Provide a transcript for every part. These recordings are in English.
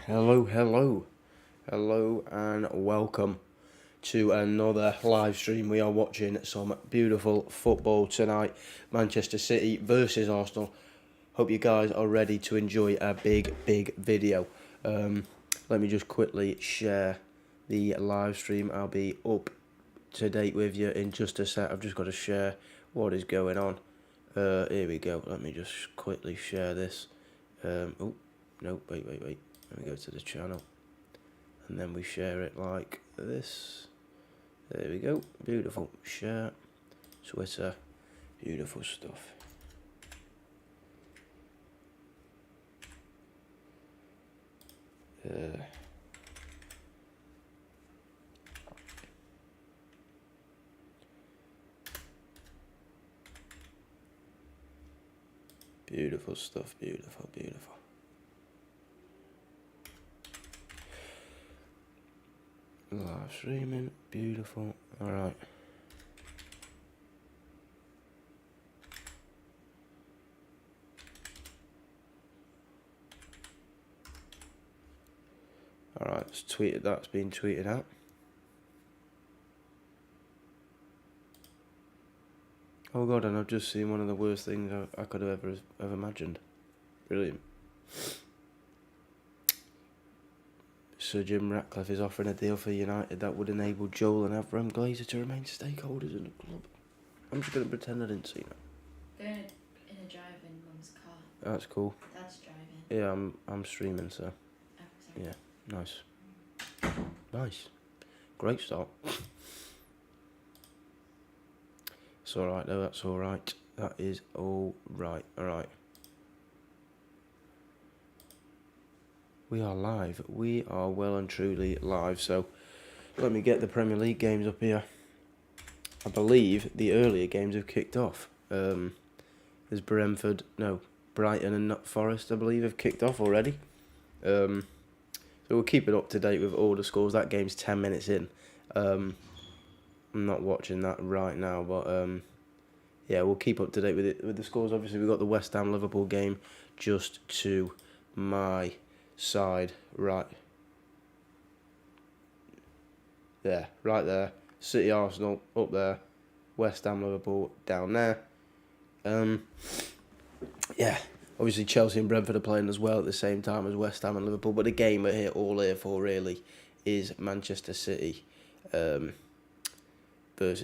Hello, and welcome to another live stream. We are watching some beautiful football tonight. Manchester City versus Arsenal. Hope you guys are ready to enjoy a big video. Let me just quickly share the live stream. I'll be up to date with you in just a sec. I've just got to share what is going on. Here we go. Let me just quickly share this. Oh, no, wait. Let me go to the channel. And then we share it like this. There we go. Beautiful. Share. Twitter. Beautiful stuff. Beautiful stuff. Beautiful. Live streaming. Beautiful. Alright. Alright, that's been tweeted out. Oh god, and I've just seen one of the worst things I could have ever imagined. Brilliant. Sir Jim Ratcliffe is offering a deal for United that would enable Joel and Avram Glazer to remain stakeholders in the club. I'm just going to pretend I didn't see that. Going in a drive in Mum's car. That's cool. Dad's driving. Yeah, I'm streaming, so. Oh, sorry. Yeah, nice. Great start. It's alright though, that's alright. That is alright. We are live. We are well and truly live. So let me get the Premier League games up here. I believe the earlier games have kicked off. There's Brighton and Forest, I believe, have kicked off already. So we'll keep it up to date with all the scores. That game's 10 minutes in. I'm not watching that right now, but yeah, we'll keep up to date with the scores. Obviously, we've got the West Ham Liverpool game just to my side, right there. City Arsenal up there, West Ham Liverpool down there. Yeah, obviously Chelsea and Brentford are playing as well at the same time as West Ham and Liverpool, but the game we're all here for really is Manchester City versus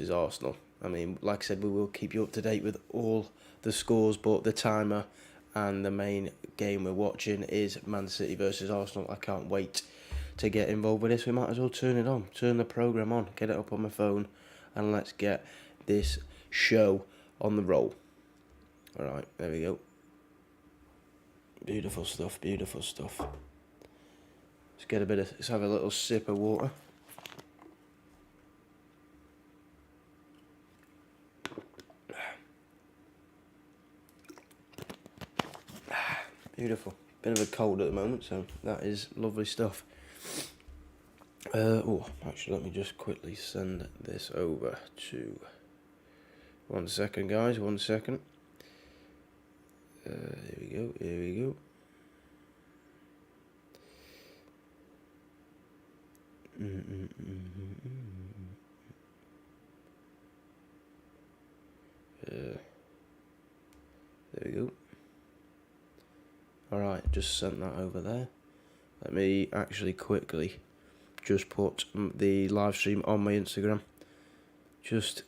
Arsenal. I mean, like I said, we will keep you up to date with all the scores, but the timer and the main game we're watching is Man City versus Arsenal. I can't wait to get involved with this. We might as well turn the programme on, get it up on my phone, and let's get this show on the roll. Alright, there we go. Beautiful stuff. Let's have a little sip of water. Beautiful. Bit of a cold at the moment, so that is lovely stuff. Actually, let me just quickly send this over to... 1 second, guys, 1 second. Here we go. There we go. Alright, just sent that over there. Let me actually quickly just put the live stream on my Instagram. Just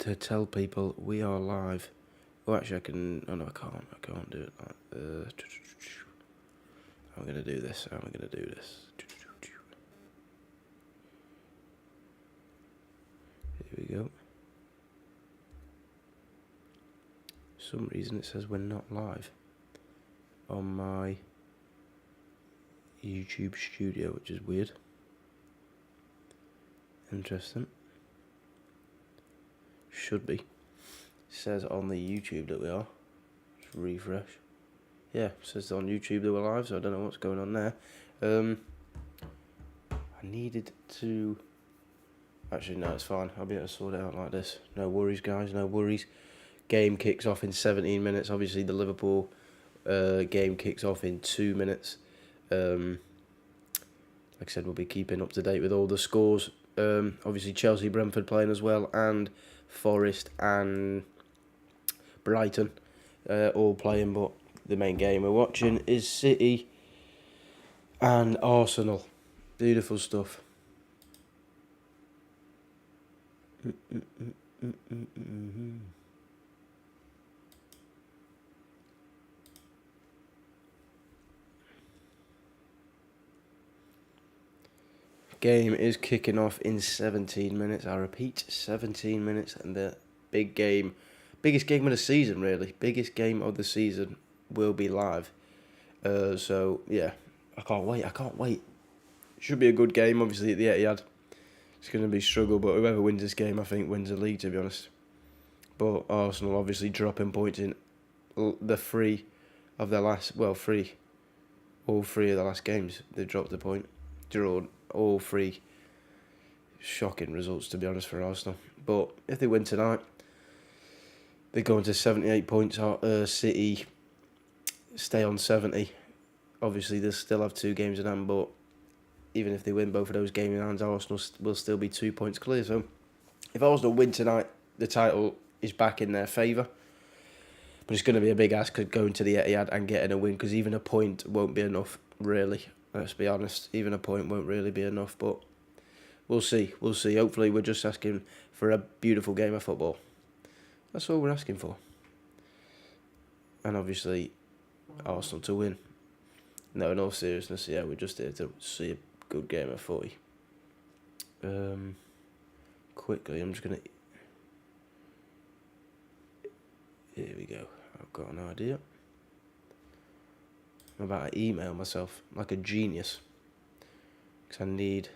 to tell people we are live. Oh, actually I can... Oh no, I can't do it like... I'm going to do this. Here we go. For some reason it says we're not live on my YouTube studio, which is weird. Interesting. Should be. It says on the YouTube that we are. Just refresh. Yeah, it says on YouTube that we're live, so I don't know what's going on there. I needed to... Actually, no, it's fine. I'll be able to sort it out like this. No worries, guys, no worries. Game kicks off in 17 minutes. Obviously, the Liverpool game kicks off in 2 minutes. Like I said, we'll be keeping up to date with all the scores. Obviously, Chelsea, Brentford playing as well, and Forest and Brighton all playing. But the main game we're watching is City and Arsenal. Beautiful stuff. Game is kicking off in 17 minutes. I repeat, 17 minutes, and the big game, biggest game of the season, really. Biggest game of the season will be live. So yeah, I can't wait. Should be a good game, obviously, at the Etihad. It's going to be a struggle, but whoever wins this game, I think, wins the league, to be honest. But Arsenal obviously dropping points in the three of their last, all three of the last games. They've dropped a point, drawn all three. Shocking results, to be honest, for Arsenal. But if they win tonight, they go into 78 points. City stay on 70. Obviously, they still have 2 games in hand, but even if they win both of those games in hand, Arsenal will still be 2 points clear. So if Arsenal win tonight, the title is back in their favour. But it's going to be a big ask going to the Etihad and getting a win, because even a point won't be enough, really. Let's be honest. Even a point won't really be enough, but we'll see. Hopefully, we're just asking for a beautiful game of football. That's all we're asking for. And obviously, Arsenal to win. No, in all seriousness, yeah, we're just here to see a good game of footy. Quickly, I'm just going to... Here we go. I've got an idea. I'm about to email myself like a genius. Because I need...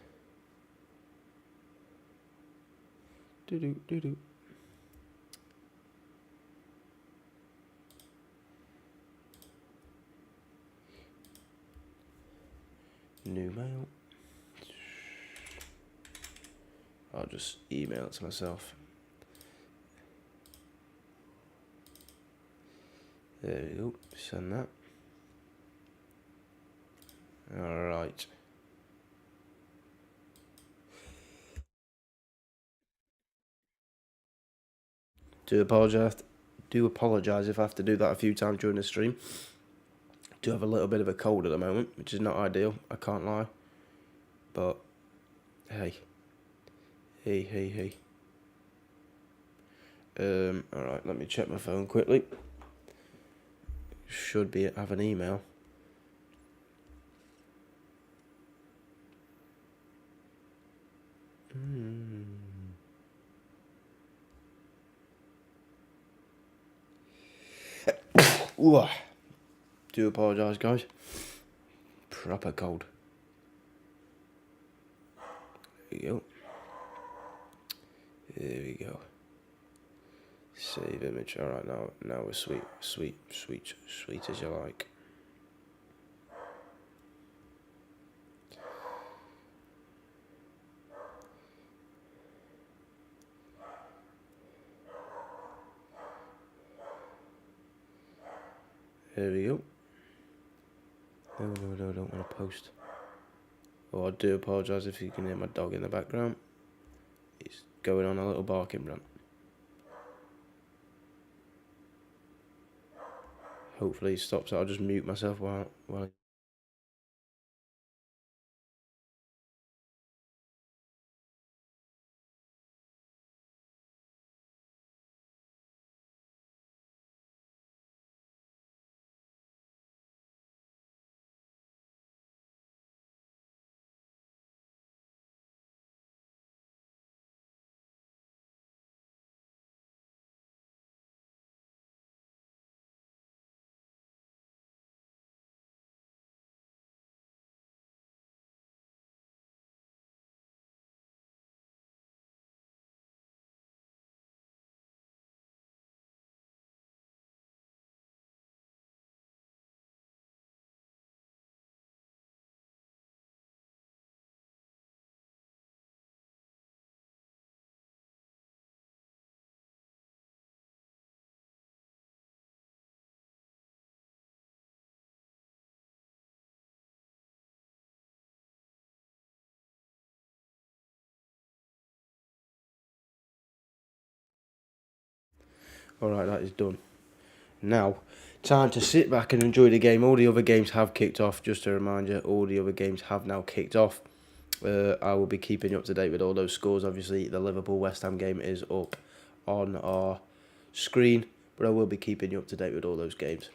New mail. I'll just email it to myself. There we go. Send that. Alright. Do apologise if I have to do that a few times during the stream. Do have a little bit of a cold at the moment, which is not ideal, I can't lie. But hey. Alright, let me check my phone quickly. Should have an email. Do apologise, guys. Proper cold. There we go. Save image. Alright, now we're sweet as you like. There we go. No, I don't want to post. Oh, I do apologise if you can hear my dog in the background. He's going on a little barking rant. Hopefully he stops. I'll just mute myself while Alright, that is done. Now, time to sit back and enjoy the game. All the other games have kicked off. Just to remind you, all the other games have now kicked off. I will be keeping you up to date with all those scores. Obviously, the Liverpool-West Ham game is up on our screen, but I will be keeping you up to date with all those games.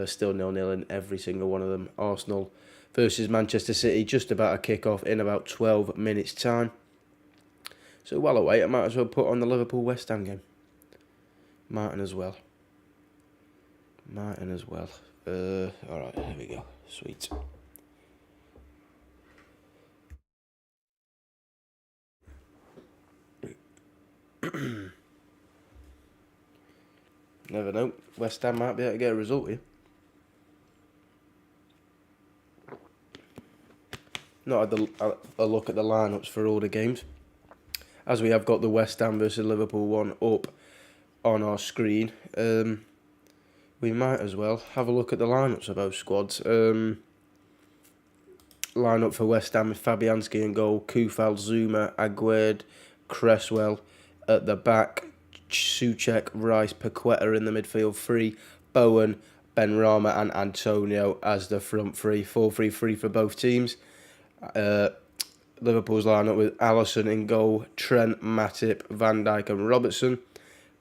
Still 0-0 in every single one of them. Arsenal versus Manchester City, just about a kick-off in about 12 minutes' time. So while I wait, I might as well put on the Liverpool-West Ham game. Martin as well. Alright, here we go. Sweet. Never know. West Ham might be able to get a result here. Not had a look at the lineups for all the games, as we have got the West Ham versus Liverpool one up on our screen. We might as well have a look at the lineups of both squads. Lineup for West Ham with Fabianski in goal, Kufal, Zuma, Aguerd, Cresswell at the back, Souček, Rice, Paqueta in the midfield three, Bowen, Benrahma and Antonio as the front three. 4-3-3 for both teams. Liverpool's lineup with Alisson in goal, Trent, Matip, Van Dijk and Robertson.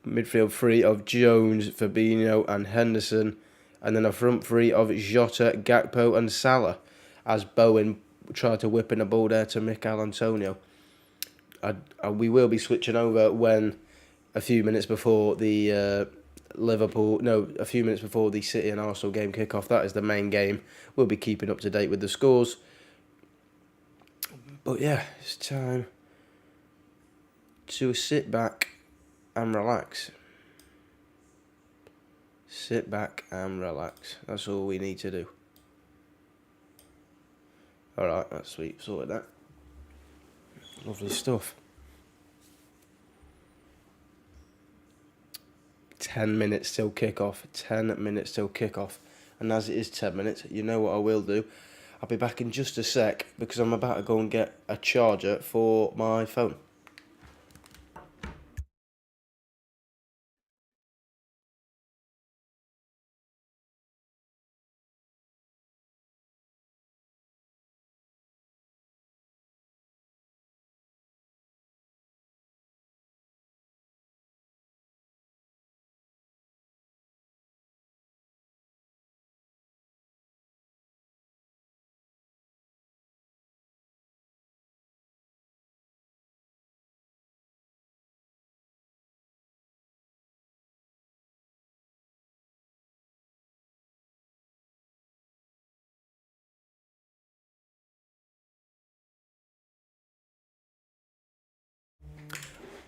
Midfield three of Jones, Fabinho and Henderson. And then a front three of Jota, Gakpo and Salah, as Bowen tried to whip in a ball there to Mikel Antonio. We will be switching over when a few minutes before the a few minutes before the City and Arsenal game kick-off. That is the main game. We'll be keeping up to date with the scores. But yeah, it's time to sit back and relax. Sit back and relax. That's all we need to do. Alright, that's sweet. Sorted that. Lovely stuff. 10 minutes till kick-off. 10 minutes till kick-off. And as it is 10 minutes, you know what I will do. I'll be back in just a sec because I'm about to go and get a charger for my phone.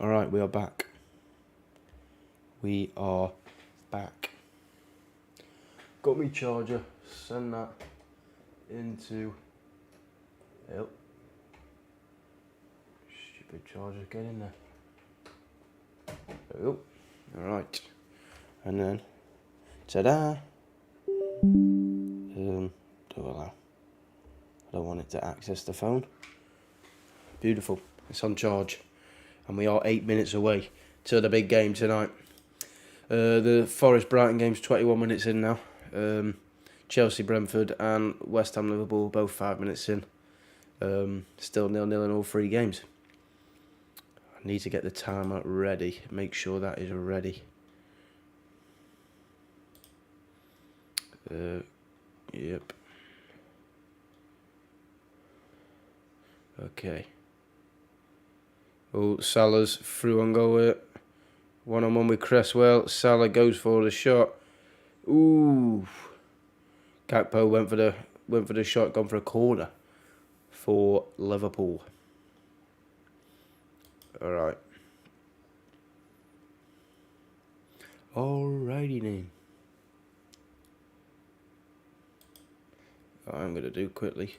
Alright, we are back. We are back. Got me charger. Send that into... Yep. Stupid charger, get in there. There we go. Alright. And then... Ta-da! Don't allow. I don't want it to access the phone. Beautiful. It's on charge. And we are 8 minutes away to the big game tonight. The Forest-Brighton game's 21 minutes in now. Chelsea-Brentford and West Ham-Liverpool both 5 minutes in. Still 0-0 in all three games. I need to get the timer ready. Make sure that is ready. Yep. Okay. Oh, Salah's through on goal here. One-on-one with Cresswell. Salah goes for the shot. Ooh. Gakpo went for the shot, gone for a corner for Liverpool. Alright. Alrighty then. What I'm gonna do quickly.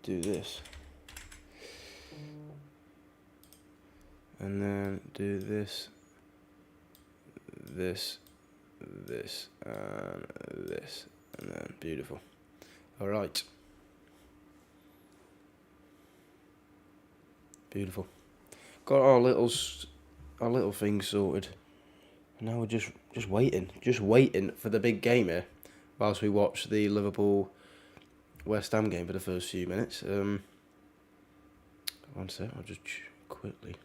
Do this. And then do this, this, this, and this. And then beautiful. Alright. Beautiful. Got our little our little things sorted. And now we're just waiting for the big game here, whilst we watch the Liverpool West Ham game for the first few minutes. One sec, I'll just quickly.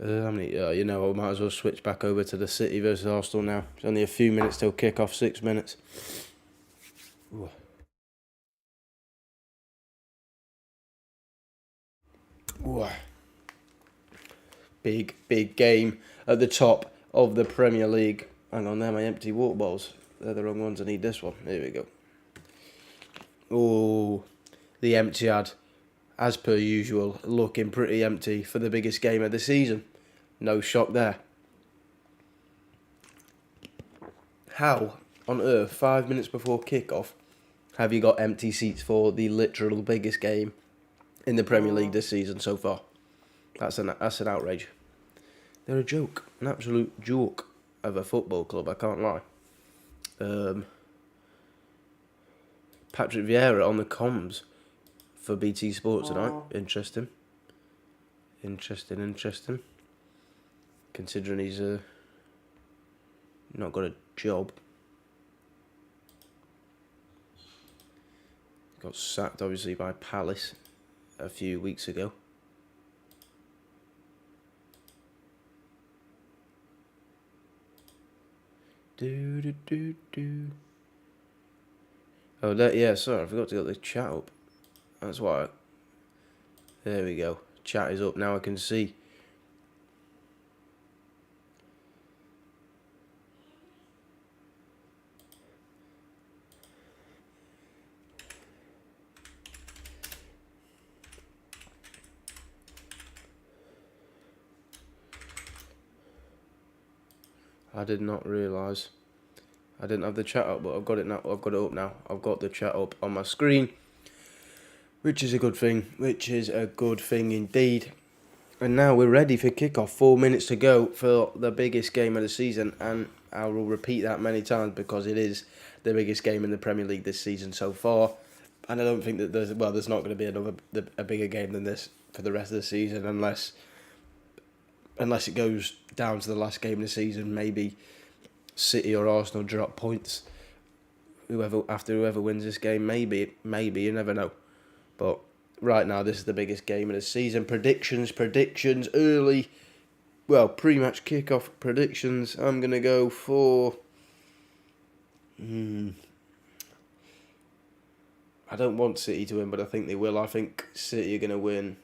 I might as well switch back over to the City versus Arsenal now. It's only a few minutes till kick-off, 6 minutes. Ooh. Ooh. Big game at the top of the Premier League. Hang on, there, my empty water bottles. They're the wrong ones, I need this one. Here we go. Oh, the empty ad, as per usual, looking pretty empty for the biggest game of the season. No shock there. How on earth, 5 minutes before kick-off, have you got empty seats for the literal biggest game in the Premier League this season so far? That's an outrage. They're a joke, an absolute joke of a football club, I can't lie. Patrick Vieira on the comms for BT Sport tonight. Interesting. Considering he's not got a job. Got sacked, obviously, by Palace a few weeks ago. Oh, sorry, I forgot to get the chat up. That's why. There we go. Chat is up, now I can see. I did not realise I didn't have the chat up, but I've got it now. I've got it up now. I've got the chat up on my screen, which is a good thing. Indeed. And now we're ready for kickoff. 4 minutes to go for the biggest game of the season, and I will repeat that many times because it is the biggest game in the Premier League this season so far. And I don't think that there's not going to be a bigger game than this for the rest of the season, unless it goes down to the last game of the season. Maybe City or Arsenal drop points. Whoever wins this game, maybe you never know. But right now, this is the biggest game of the season. Predictions early. Well, pre-match kickoff predictions. I'm gonna go for. I don't want City to win, but I think they will. I think City are gonna win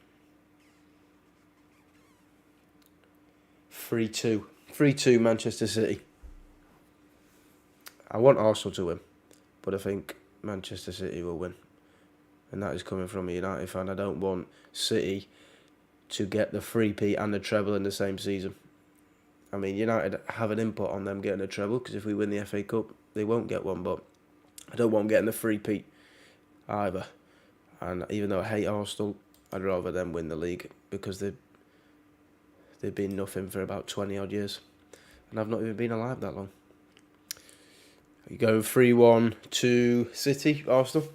3-2. 3-2 Manchester City. I want Arsenal to win, but I think Manchester City will win. And that is coming from a United fan. I don't want City to get the three-peat and the treble in the same season. I mean, United have an input on them getting a treble, because if we win the FA Cup, they won't get one, but I don't want them getting the three-peat either. And even though I hate Arsenal, I'd rather them win the league, because they've been nothing for about 20-odd years. And I've not even been alive that long. You go 3-1 to City, Arsenal?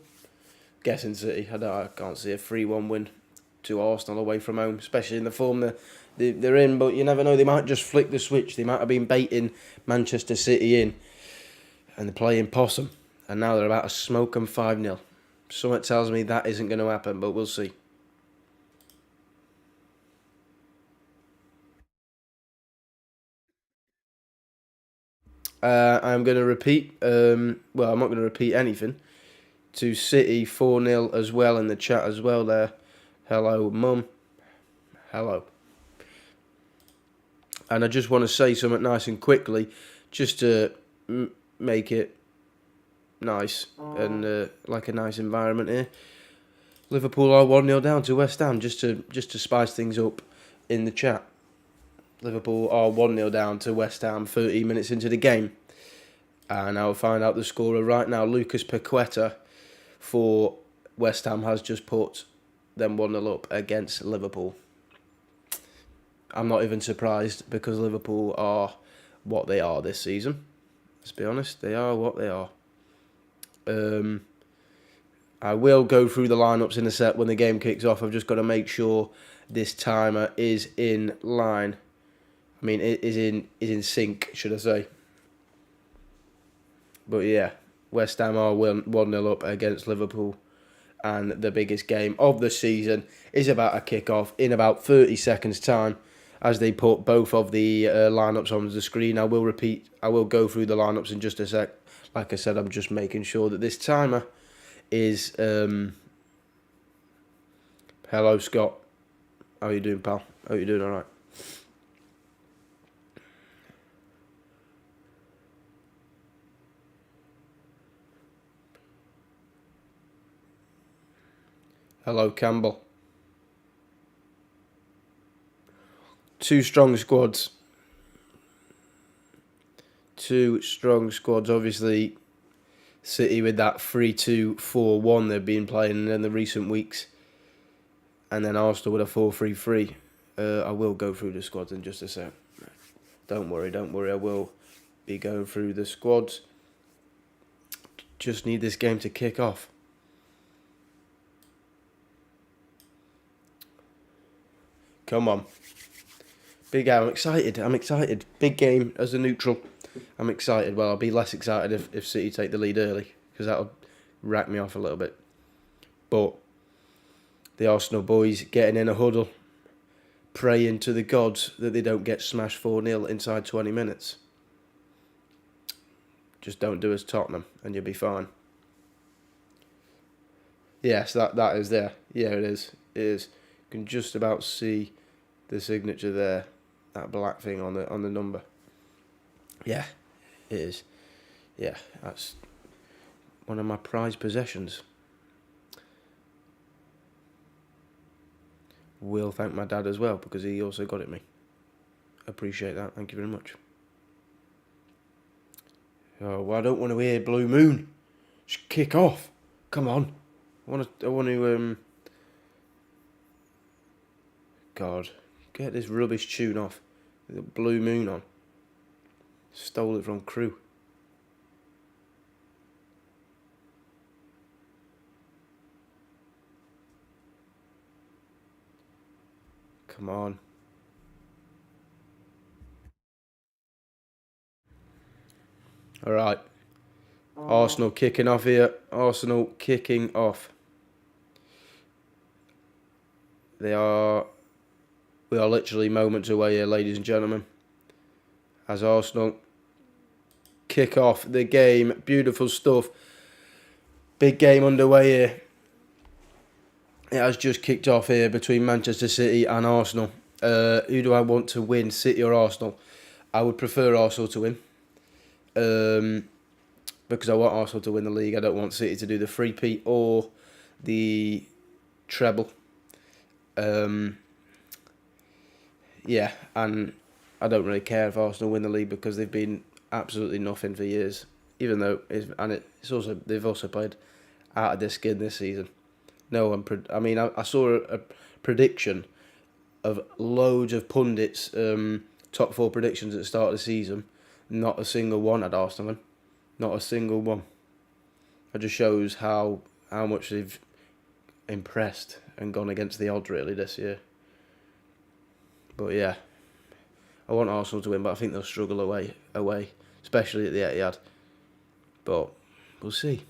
Guessing City. I can't see a 3-1 win to Arsenal away from home, especially in the form they're in. But you never know, they might just flick the switch. They might have been baiting Manchester City in, and they're playing possum. And now they're about to smoke them 5-0. Something tells me that isn't going to happen, but we'll see. I'm going to repeat. I'm not going to repeat anything. To City 4-0 as well in the chat as well there. Hello, Mum. Hello. And I just want to say something nice and quickly, just to make it nice and like a nice environment here. Liverpool are 1-0 down to West Ham, just to spice things up in the chat. Liverpool are 1-0 down to West Ham 13 minutes into the game. And I'll find out the scorer right now. Lucas Paqueta for West Ham has just put them 1-0 up against Liverpool. I'm not even surprised because Liverpool are what they are this season. Let's be honest, they are what they are. I will go through the lineups in a sec when the game kicks off. I've just got to make sure this timer is in line. I mean, it is in sync, should I say. But yeah, West Ham are 1-0 up against Liverpool. And the biggest game of the season is about to kick off in about 30 seconds' time as they put both of the lineups on the screen. I will go through the lineups in just a sec. Like I said, I'm just making sure that this timer is... Hello, Scott. How you doing, pal? Hope you're doing all right. Hello, Campbell. Two strong squads. Obviously, City with that 3-2-4-1 they've been playing in the recent weeks. And then Arsenal with a 4-3-3. I will go through the squads in just a sec. Don't worry. I will be going through the squads. Just need this game to kick off. Come on. Big game. I'm excited. Big game as a neutral. I'm excited. Well, I'll be less excited if City take the lead early, because that'll rack me off a little bit. But the Arsenal boys getting in a huddle, praying to the gods that they don't get smashed 4-0 inside 20 minutes. Just don't do as Tottenham and you'll be fine. Yes, that is there. Yeah, it is. It is. You can just about see the signature there, that black thing on the number. Yeah, it is. Yeah, that's one of my prized possessions. Will thank my dad as well because he also got it me. Appreciate that. Thank you very much. Oh, well, I don't want to hear Blue Moon. Just kick off. Come on. I want to. God, get this rubbish tune off. The Blue Moon on. Stole it from Crew. Come on. All right. Arsenal kicking off here. Arsenal kicking off. We are literally moments away here, ladies and gentlemen. As Arsenal kick off the game. Beautiful stuff. Big game underway here. It has just kicked off here between Manchester City and Arsenal. Who do I want to win, City or Arsenal? I would prefer Arsenal to win. Because I want Arsenal to win the league. I don't want City to do the three-peat or the treble. Yeah, and I don't really care if Arsenal win the league because they've been absolutely nothing for years. Even though they've also played out of their skin this season. I saw a prediction of loads of pundits, top four predictions at the start of the season. Not a single one had Arsenal. Not a single one. It just shows how much they've impressed and gone against the odds really this year. But yeah, I want Arsenal to win, but I think they'll struggle away, especially at the Etihad. But we'll see.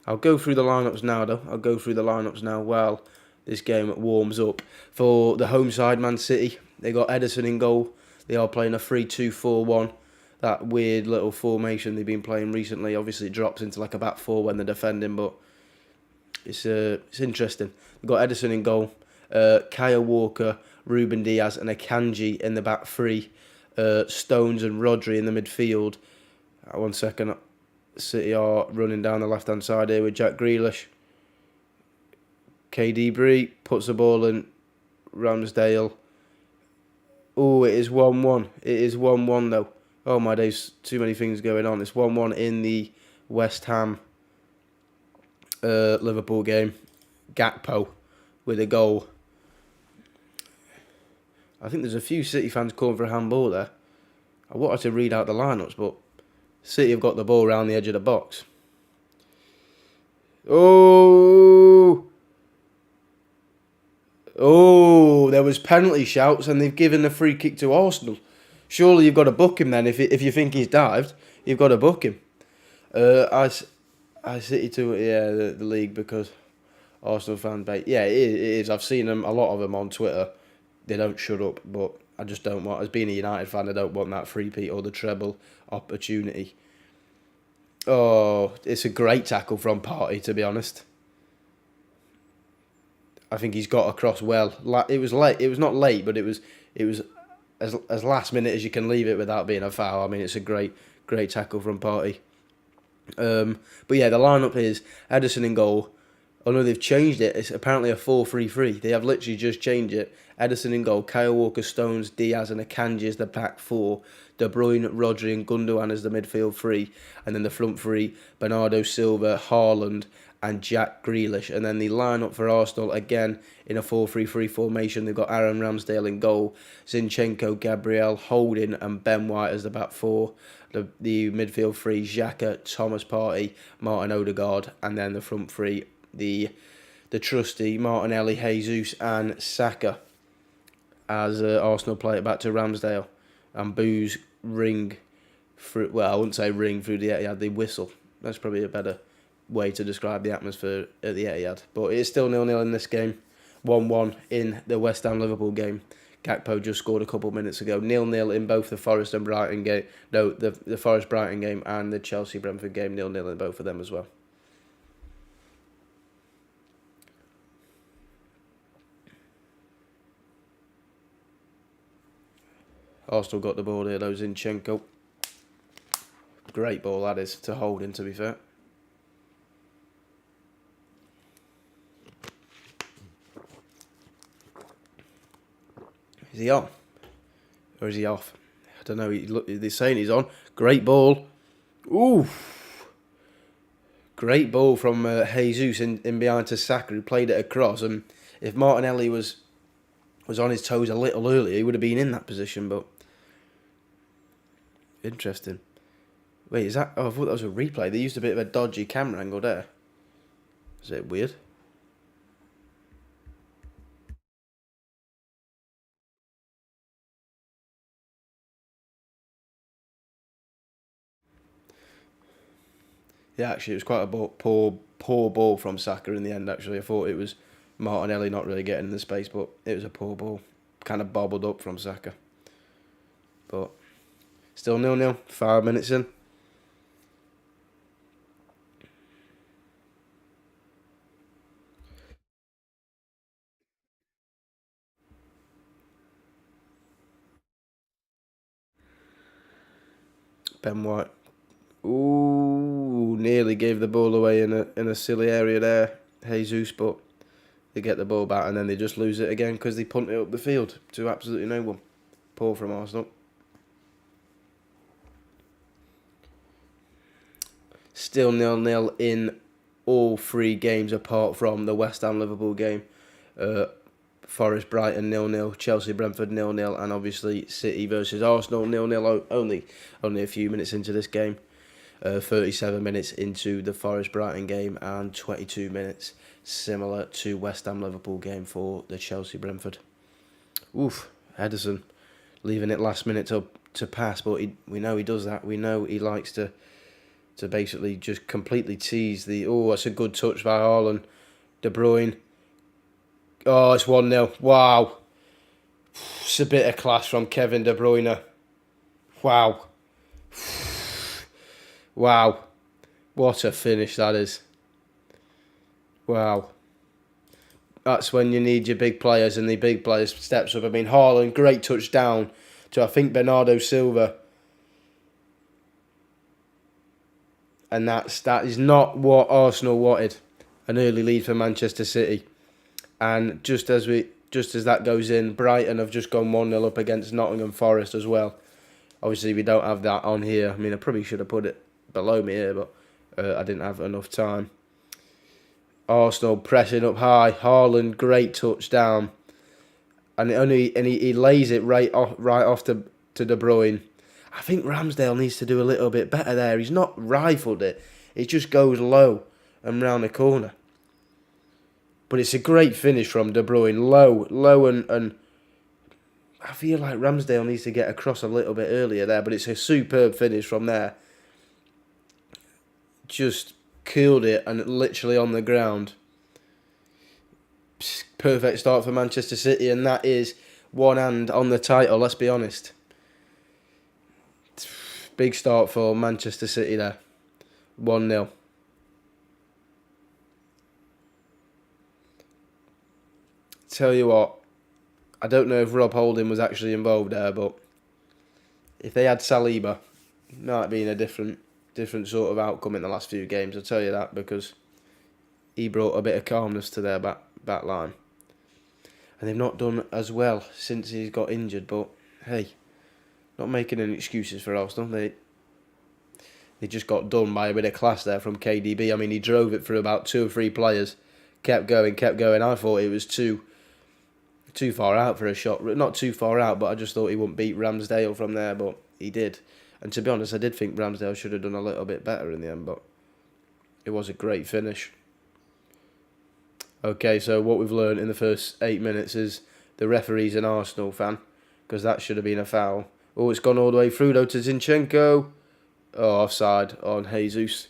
I'll go through the lineups now, though. I'll go through the lineups now while this game warms up. For the home side, Man City, they got Ederson in goal. They are playing a 3-2-4-1. That weird little formation they've been playing recently. Obviously, it drops into like a back four when they're defending, but it's interesting. They've got Ederson in goal. Kyle Walker, Ruben Diaz, and Akanji in the back three. Stones and Rodri in the midfield. 1 second. City are running down the left-hand side here with Jack Grealish. KD Bree puts the ball in Ramsdale. Oh, it is 1-1. It is 1-1 though. Oh my days, too many things going on. It's 1-1 in the West Ham Liverpool game. Gakpo with a goal. I think there's a few City fans calling for a handball there. I wanted to read out the lineups, but City have got the ball around the edge of the box. Oh! Oh, there was penalty shouts and they've given a free kick to Arsenal. Surely you've got to book him then. If you think he's dived, you've got to book him. I City to the league because Arsenal fan base. Yeah, it is. I've seen them, a lot of them on Twitter. They don't shut up, but I just don't want. As being a United fan, I don't want that three-peat or the treble opportunity. Oh, it's a great tackle from Partey, to be honest. I think he's got across well. It was late. It was not late, but it was as last minute as you can leave it without being a foul. I mean, it's a great tackle from Partey. But yeah, the lineup is Ederson in goal. Oh no, they've changed it. It's apparently a 4-3-3. They have literally just changed it. Ederson in goal. Kyle Walker, Stones, Diaz, and Akanji as the back four. De Bruyne, Rodri, and Gundogan as the midfield three, and then the front three: Bernardo Silva, Haaland, and Jack Grealish. And then the lineup for Arsenal, again, in a 4-3-3 formation. They've got Aaron Ramsdale in goal, Zinchenko, Gabriel, Holding, and Ben White as the back four. The midfield three: Xhaka, Thomas Partey, Martin Odegaard, and then the front three, the trusty Martinelli, Jesus, and Saka, as Arsenal play it back to Ramsdale. And boos ring through, well, I wouldn't say ring through the Etihad, they whistle. That's probably a better way to describe the atmosphere at the Etihad. But it is still 0-0 in this game. 1-1 in the West Ham Liverpool game. Gakpo just scored a couple minutes ago. 0-0 in both the Forest and Brighton game. No, the Forest Brighton game and the Chelsea Brentford game. 0-0 in both of them as well. Arsenal got the ball here, though. Zinchenko. Great ball that is to Holding, to be fair. Is he on? Or is he off? I don't know. They're saying he's on. Great ball. Ooh. Great ball from Jesus in behind to Saka, who played it across. And if Martinelli was on his toes a little earlier, he would have been in that position, but interesting. Wait, is that... Oh, I thought that was a replay. They used a bit of a dodgy camera angle there. Is it weird? Yeah, actually, it was quite a poor ball from Saka in the end, actually. I thought it was Martinelli not really getting in the space, but it was a poor ball. Kind of bobbled up from Saka. But still 0-0, 5 minutes in. Ben White. Ooh, nearly gave the ball away in a silly area there, Jesus, but they get the ball back and then they just lose it again because they punt it up the field to absolutely no one. Poor from Arsenal. Still 0-0 in all three games apart from the West Ham Liverpool game. Forest Brighton 0-0, Chelsea Brentford 0-0, and obviously City versus Arsenal 0-0. Only a few minutes into this game. 37 minutes into the Forest Brighton game and 22 minutes similar to West Ham Liverpool game for the Chelsea Brentford. Oof, Ederson leaving it last minute to pass, but we know he does that. We know he likes to basically just completely tease the... Oh, that's a good touch by Haaland. De Bruyne. Oh, it's 1-0. Wow. It's a bit of class from Kevin De Bruyne. Wow. Wow. What a finish that is. Wow. That's when you need your big players, and the big players steps up. I mean, Haaland, great touch down to, I think, Bernardo Silva. And that is not what Arsenal wanted. An early lead for Manchester City. And just as we just as that goes in, Brighton have just gone 1-0 up against Nottingham Forest as well. Obviously, we don't have that on here. I mean, I probably should have put it below me here, but I didn't have enough time. Arsenal pressing up high. Haaland, great touchdown. And he lays it right off to De Bruyne. I think Ramsdale needs to do a little bit better there. He's not rifled it. It just goes low and round the corner. But it's a great finish from De Bruyne. Low and I feel like Ramsdale needs to get across a little bit earlier there. But it's a superb finish from there. Just killed it and literally on the ground. Perfect start for Manchester City, and that is one hand on the title, let's be honest. Big start for Manchester City there. 1-0. Tell you what, I don't know if Rob Holding was actually involved there, but if they had Saliba, it might have been a different sort of outcome in the last few games, I'll tell you that, because he brought a bit of calmness to their back line. And they've not done as well since he's got injured, but hey, not making any excuses for Arsenal. They just got done by a bit of class there from KDB. I mean, he drove it through about 2 or 3 players, kept going. I thought it was too far out for a shot. Not too far out, but I just thought he wouldn't beat Ramsdale from there, but he did. And to be honest, I did think Ramsdale should have done a little bit better in the end, but it was a great finish. Okay, so what we've learned in the first 8 minutes is the referee's an Arsenal fan, because that should have been a foul. Oh, it's gone all the way through though to Zinchenko. Oh, offside on Jesus.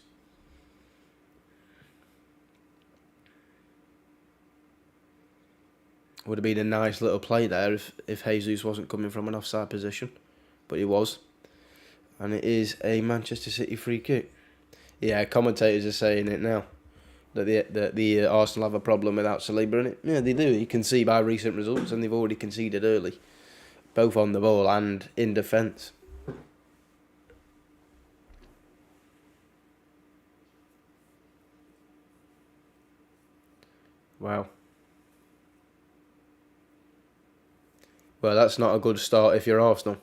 Would have been a nice little play there if Jesus wasn't coming from an offside position, but he was. And it is a Manchester City free kick. Yeah, commentators are saying it now. That the Arsenal have a problem without Saliba in it. Yeah, they do. You can see by recent results, and they've already conceded early, both on the ball and in defence. Wow. Well, that's not a good start if you're Arsenal.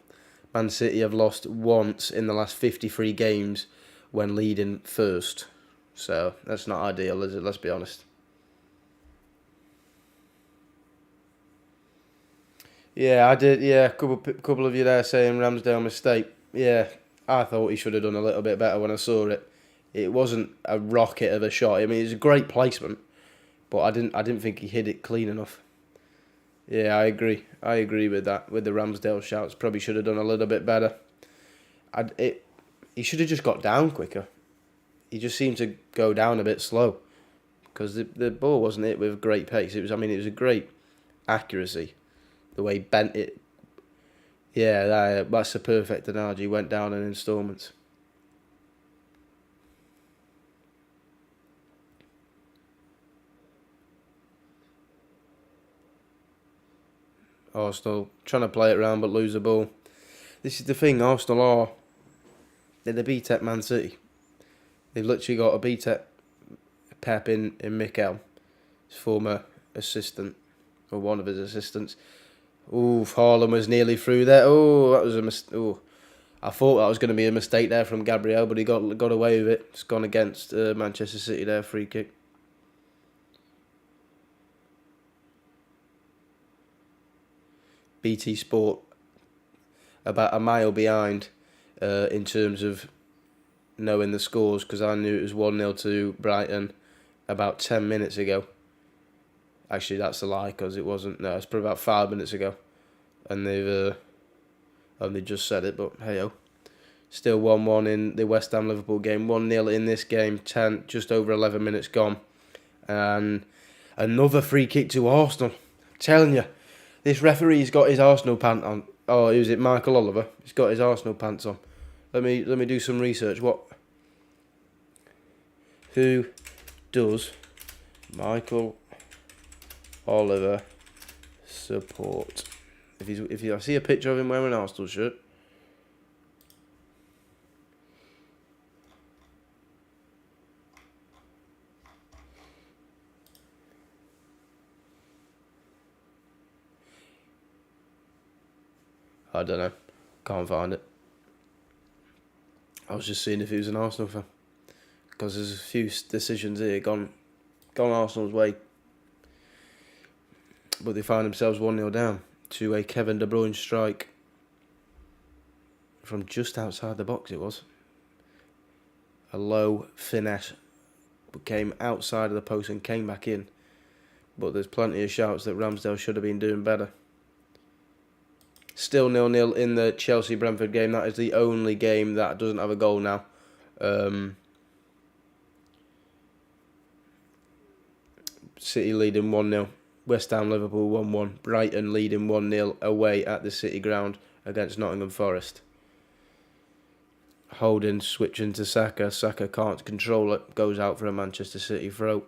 Man City have lost once in the last 53 games when leading first. So that's not ideal, is it? Let's be honest. Yeah, I did. Yeah, couple of you there saying Ramsdale mistake. Yeah, I thought he should have done a little bit better when I saw it. It wasn't a rocket of a shot. I mean, it was a great placement, but I didn't think he hit it clean enough. Yeah, I agree. I agree with that. With the Ramsdale shouts, probably should have done a little bit better. He should have just got down quicker. He just seemed to go down a bit slow, because the ball wasn't hit with great pace. It was a great accuracy, the way he bent it. Yeah, that's a perfect analogy. Went down in instalments. Arsenal trying to play it around but lose the ball. This is the thing. Arsenal they're the B-Tech Man City. They've literally got a B-Tech Pep in Mikel, his former assistant, or one of his assistants. Ooh, Haaland was nearly through there. Oh, that was a mistake. Oh, I thought that was going to be a mistake there from Gabriel, but he got away with it. It's gone against Manchester City there, free kick. BT Sport about a mile behind in terms of knowing the scores, because I knew it was 1-0 to Brighton about 10 minutes ago. Actually, that's a lie, because it wasn't. No, it's probably about 5 minutes ago, and they've only just said it. But hey-oh, still 1-1 in the West Ham Liverpool game. 1-0 in this game. Just over 11 minutes gone, and another free kick to Arsenal. I'm telling you, this referee's got his Arsenal pants on. Oh, who's it? Michael Oliver. He's got his Arsenal pants on. Let me do some research. Who does Michael Oliver support? If I see a picture of him wearing an Arsenal shirt. I don't know. Can't find it. I was just seeing if he was an Arsenal fan. Because there's a few decisions here gone Arsenal's way. But they find themselves 1-0 down to a Kevin De Bruyne strike from just outside the box it was. A low finesse came outside of the post and came back in. But there's plenty of shouts that Ramsdale should have been doing better. Still 0-0 in the Chelsea-Brentford game. That is the only game that doesn't have a goal now. City leading 1-0. West Ham Liverpool 1-1. Brighton leading 1-0 away at the City ground against Nottingham Forest. Holding switching to Saka. Saka can't control it. Goes out for a Manchester City throw.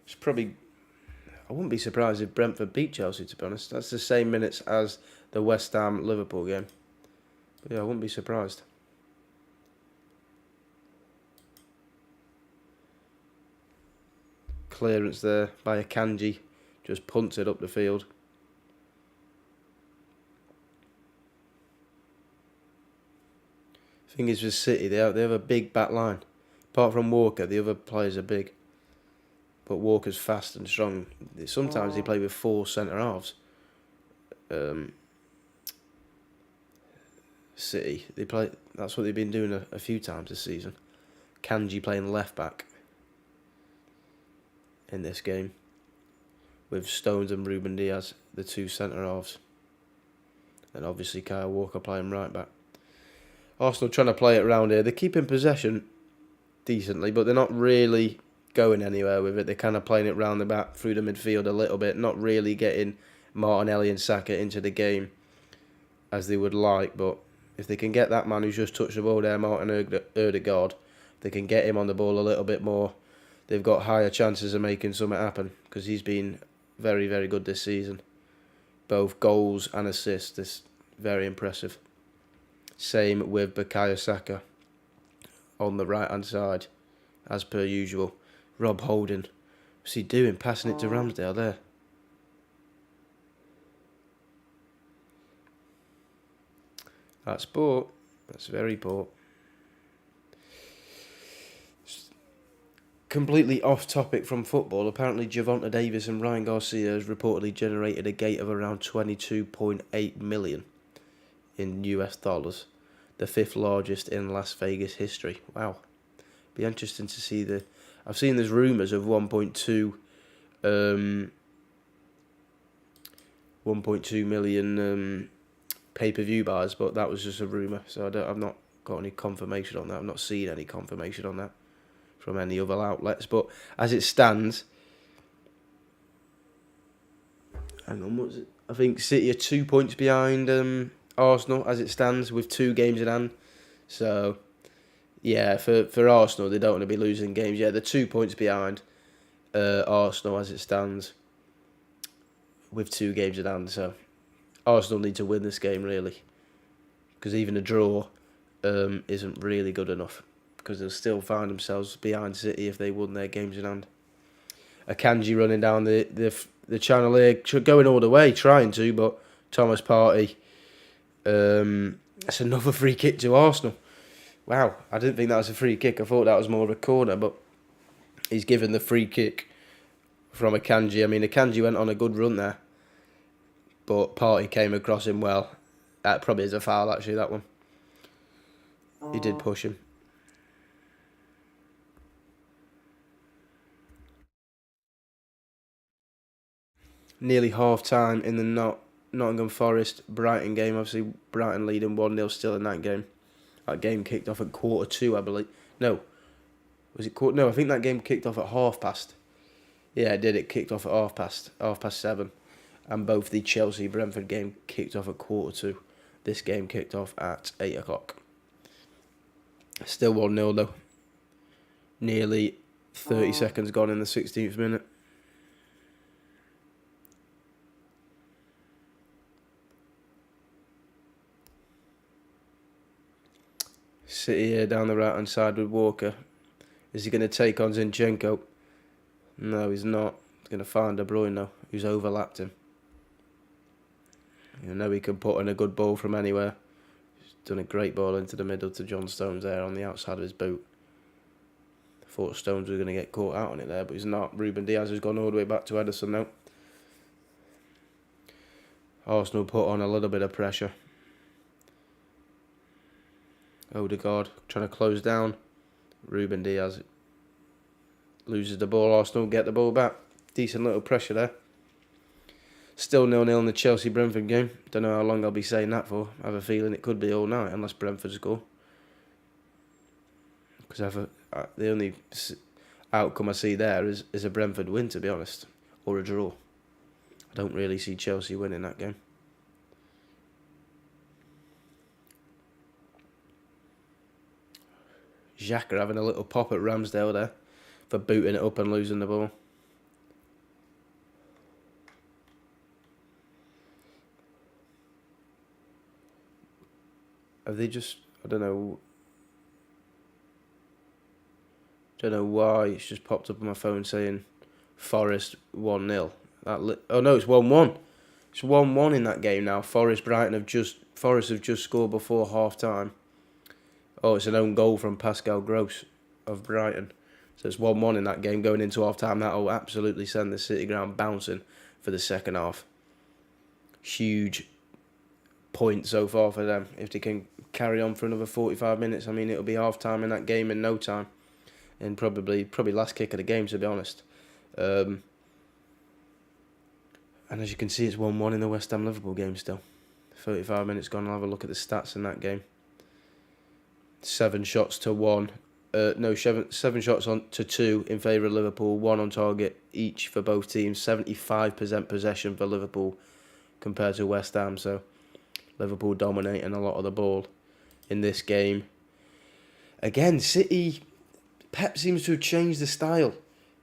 It's probably... I wouldn't be surprised if Brentford beat Chelsea, to be honest. That's the same minutes as the West Ham Liverpool game. But yeah, I wouldn't be surprised. Clearance there by Akanji. Just punts it up the field. Thing is with City, they have a big back line. Apart from Walker, the other players are big. But Walker's fast and strong. Sometimes they play with 4 centre halves. City, they play. That's what they've been doing a few times this season. Kanji playing left back in this game, with Stones and Ruben Diaz, the 2 centre halves, and obviously Kyle Walker playing right back. Arsenal trying to play it round here. They're keeping possession decently, but they're not really going anywhere with it. They're kind of playing it round the back through the midfield a little bit, not really getting Martinelli and Saka into the game as they would like. But if they can get that man who's just touched the ball there, Martin Ødegaard, they can get him on the ball a little bit more, they've got higher chances of making something happen, because he's been very, very good this season. Both goals and assists, this very impressive. Same with Bukayo Saka on the right-hand side, as per usual. Rob Holding, what's he doing? Passing it to Ramsdale there. That's poor. That's very poor. Completely off topic from football. Apparently, Javonta Davis and Ryan Garcia has reportedly generated a gate of around 22.8 million in US dollars, the 5th largest in Las Vegas history. Wow, be interesting to see the. I've seen there's rumours of 1.2 million pay-per-view buys, but that was just a rumour, so I've not got any confirmation on that. I've not seen any confirmation on that from any other outlets. But as it stands, hang on, what's it? I think City are 2 points behind Arsenal as it stands, with 2 games in hand. So yeah, for Arsenal, they don't want to be losing games. Yeah, they're 2 points behind Arsenal as it stands, with 2 games in hand. So Arsenal need to win this game, really, because even a draw isn't really good enough, because they'll still find themselves behind City if they won their games in hand. Akanji running down the channel here, going all the way, trying to, but Thomas Partey, that's another free kick to Arsenal. Wow, I didn't think that was a free kick. I thought that was more of a corner, but he's given the free kick from Akanji. I mean, Akanji went on a good run there, but Partey came across him well. That probably is a foul, actually, that one. He did push him. Nearly half-time in the Nottingham Forest Brighton game. Obviously, Brighton leading 1-0 still in that game. That game kicked off at 2:15, I believe. No. Was it quarter? No, I think that game kicked off at past. Yeah, it did. It kicked off at past 7. And both the Chelsea-Brentford game kicked off at 2:15. This game kicked off at 8 o'clock. Still 1-0 though. Nearly 30 seconds gone in the 16th minute. City here down the right hand side with Walker. Is he going to take on Zinchenko? No, he's not. He's going to find De Bruyne now, who's overlapped him. You know he can put in a good ball from anywhere. He's done a great ball into the middle to John Stones there on the outside of his boot. I thought Stones was going to get caught out on it there, but he's not. Ruben Diaz has gone all the way back to Ederson now. Arsenal put on a little bit of pressure. Odegaard trying to close down. Ruben Diaz loses the ball. Arsenal get the ball back. Decent little pressure there. Still 0-0 in the Chelsea-Brentford game. Don't know how long I'll be saying that for. I have a feeling it could be all night unless Brentford score. Because the only outcome I see there is a Brentford win, to be honest. Or a draw. I don't really see Chelsea winning that game. Xhaka having a little pop at Ramsdale there for booting it up and losing the ball. Have they just... I don't know why it's just popped up on my phone saying Forest 1-0. Oh no, it's 1-1. It's 1-1 in that game now. Forest have just scored before half time. Oh, it's an own goal from Pascal Gross of Brighton. So it's 1-1 in that game going into half time. That'll absolutely send the City ground bouncing for the second half. Huge point so far for them. If they can carry on for another 45 minutes, I mean, it'll be half time in that game in no time. And probably last kick of the game, to be honest. And as you can see, it's 1-1 in the West Ham Liverpool game still. 35 minutes gone. I'll have a look at the stats in that game. 7 shots to 1. Seven shots to 2 in favour of Liverpool. 1 on target each for both teams. 75% possession for Liverpool compared to West Ham. So Liverpool dominating a lot of the ball in this game. Again, City... Pep seems to have changed the style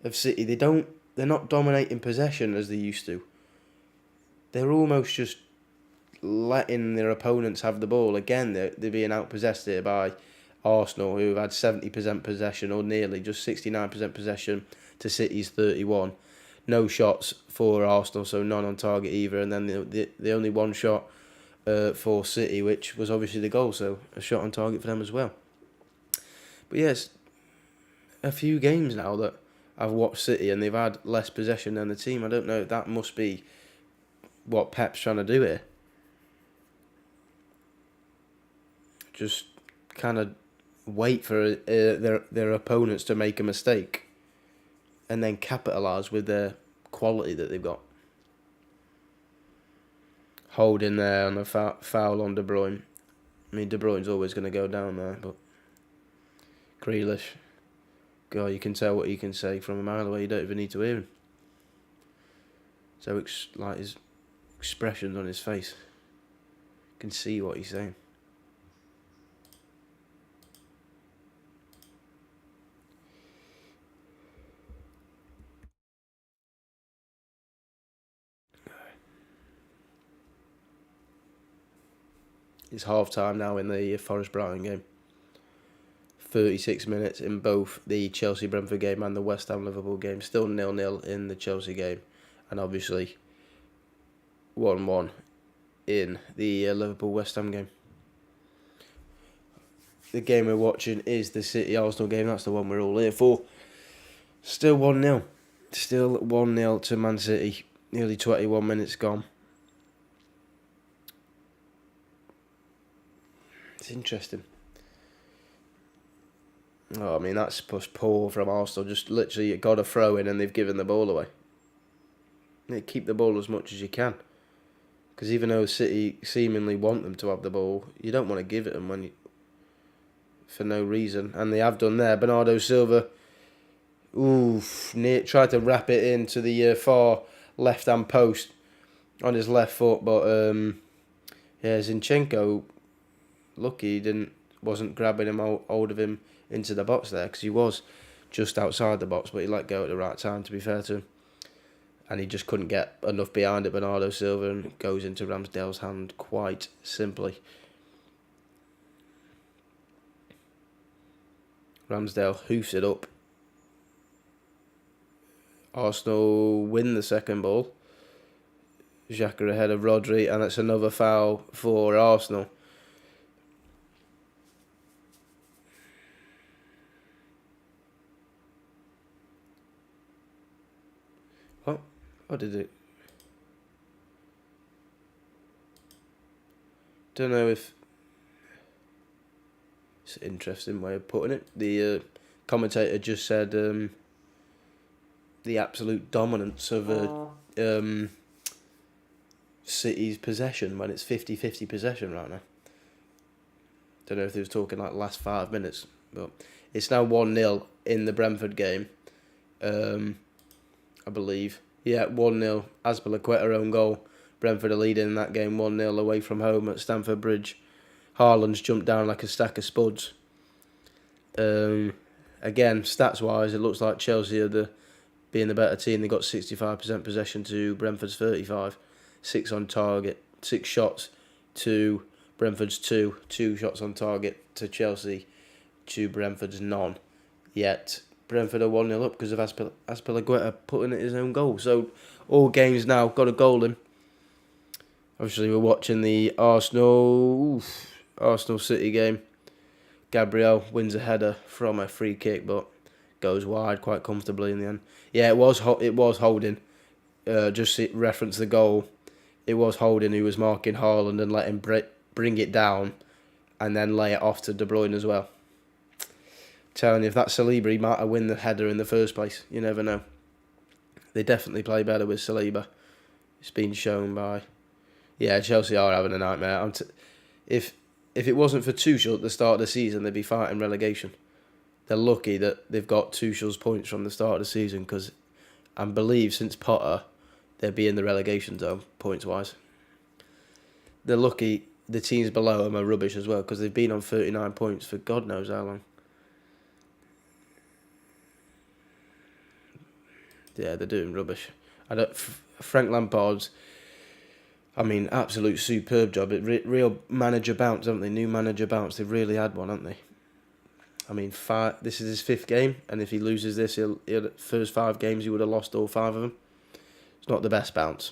of City. They're not dominating possession as they used to. They're almost just letting their opponents have the ball. Again, they're being outpossessed here by Arsenal, who have had 70% possession, or nearly, just 69% possession to City's 31%. No shots for Arsenal, so none on target either. And then the only one shot for City, which was obviously the goal, so a shot on target for them as well. But yes, a few games now that I've watched City and they've had less possession than the team. I don't know, that must be what Pep's trying to do here. Just kind of wait for their opponents to make a mistake and then capitalise with their quality that they've got. Holding there on a foul on De Bruyne. I mean, De Bruyne's always going to go down there, but Grealish, God, you can tell what he can say from a mile away. You don't even need to hear him. So, like his expressions on his face, you can see what he's saying. It's half time now in the Forest Brighton game. 36 minutes in both the Chelsea-Brentford game and the West Ham Liverpool game. Still 0-0 in the Chelsea game. And obviously 1-1 in the Liverpool-West Ham game. The game we're watching is the City-Arsenal game. That's the one we're all here for. Still 1-0. Still 1-0 to Man City. Nearly 21 minutes gone. It's interesting. Oh, I mean, that's poor from Arsenal. Just literally got a throw in and they've given the ball away. You keep the ball as much as you can. Because even though City seemingly want them to have the ball, you don't want to give it them for no reason. And they have done there. Bernardo Silva, tried to wrap it into the far left-hand post on his left foot. But, Zinchenko, lucky he wasn't grabbing him hold of him into the box there, because he was just outside the box, but he let go at the right time, to be fair to him. And he just couldn't get enough behind it, Bernardo Silva, and it goes into Ramsdale's hand quite simply. Ramsdale hoofs it up Arsenal win the second ball. Xhaka ahead of Rodri, and it's another foul for Arsenal. What? What did it? Don't know if it's an interesting way of putting it. The commentator just said the absolute dominance of City's possession when it's 50-50 possession right now. Don't know if they was talking like last 5 minutes, but it's now 1-0 in the Brentford game. I believe. Yeah, 1-0. Azpilicueta own goal. Brentford are leading in that game 1-0 away from home at Stamford Bridge. Haaland's jumped down like a stack of spuds. Again, stats-wise, it looks like Chelsea are being the better team. They got 65% possession to Brentford's 35%. 6 on target. 6 shots to Brentford's 2. 2 shots on target to Chelsea to Brentford's none. Yet Brentford are 1-0 up because of Azpilicueta putting in his own goal. So all games now got a goal in. Obviously, we're watching the Arsenal City game. Gabriel wins a header from a free kick, but goes wide quite comfortably in the end. Yeah, it was Holding. Just reference the goal. It was Holding who was marking Haaland and let him bring it down, and then lay it off to De Bruyne as well. Telling you, if that's Saliba, he might have won the header in the first place. You never know. They definitely play better with Saliba. It's been shown by. Yeah, Chelsea are having a nightmare. If it wasn't for Tuchel at the start of the season, they'd be fighting relegation. They're lucky that they've got Tuchel's points from the start of the season because I believe since Potter, they'd be in the relegation zone points-wise. They're lucky the teams below them are rubbish as well because they've been on 39 points for God knows how long. Yeah, they're doing rubbish. Frank Lampard's, absolute superb job. Real manager bounce, haven't they? New manager bounce. They've really had one, haven't they? This is his 5th game, and if he loses this, first 5 games he would have lost all 5 of them. It's not the best bounce.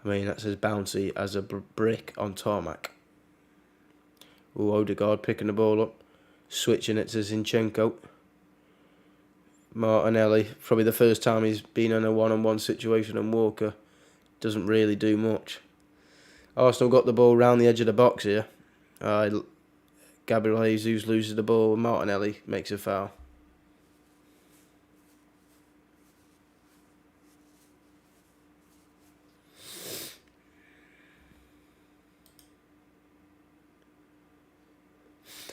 That's as bouncy as a brick on tarmac. Ooh, Odegaard picking the ball up, switching it to Zinchenko. Martinelli, probably the first time he's been in a one-on-one situation, and Walker doesn't really do much. Arsenal got the ball round the edge of the box here. Gabriel Jesus loses the ball, and Martinelli makes a foul.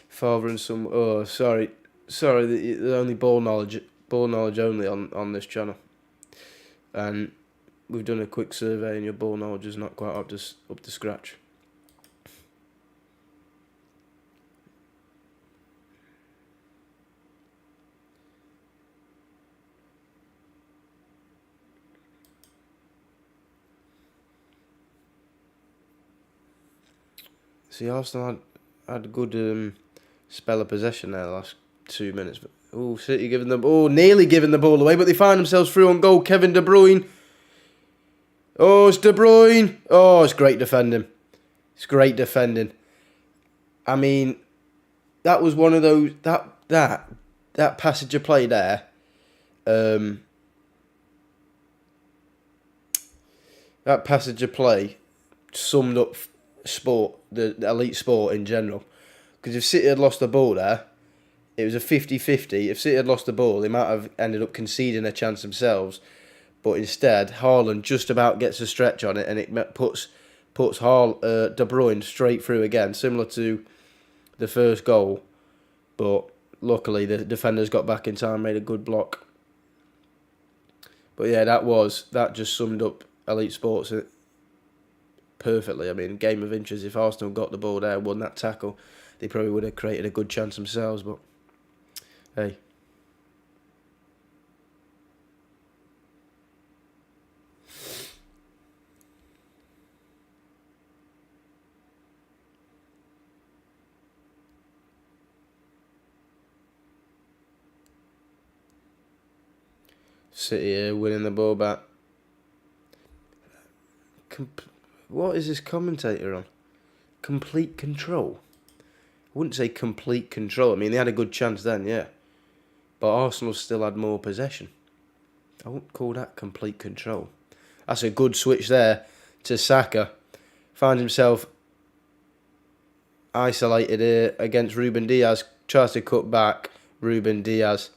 Father and son. Oh, sorry. There's only ball knowledge only on this channel, and we've done a quick survey, and your ball knowledge is not quite up to scratch. See, Arsenal had a good spell of possession there the last 2 minutes. But, City nearly giving the ball away, but they find themselves through on goal. Kevin De Bruyne. Oh, it's De Bruyne. Oh, it's great defending. That was one of those that passage of play there. That passage of play summed up sport, the elite sport in general. Because if City had lost the ball there, it was a 50-50. If City had lost the ball, they might have ended up conceding a chance themselves. But instead, Haaland just about gets a stretch on it, and it puts De Bruyne straight through again, similar to the first goal. But luckily, the defenders got back in time, made a good block. But yeah, that just summed up elite sports perfectly. Game of inches. If Arsenal got the ball there, won that tackle, they probably would have created a good chance themselves. But hey. City here winning the ball back. What is this commentator on? Complete control. I wouldn't say complete control. I mean, they had a good chance then, yeah. But Arsenal still had more possession. I wouldn't call that complete control. That's a good switch there to Saka. Finds himself isolated here against Ruben Diaz. Tries to cut back. Ruben Diaz.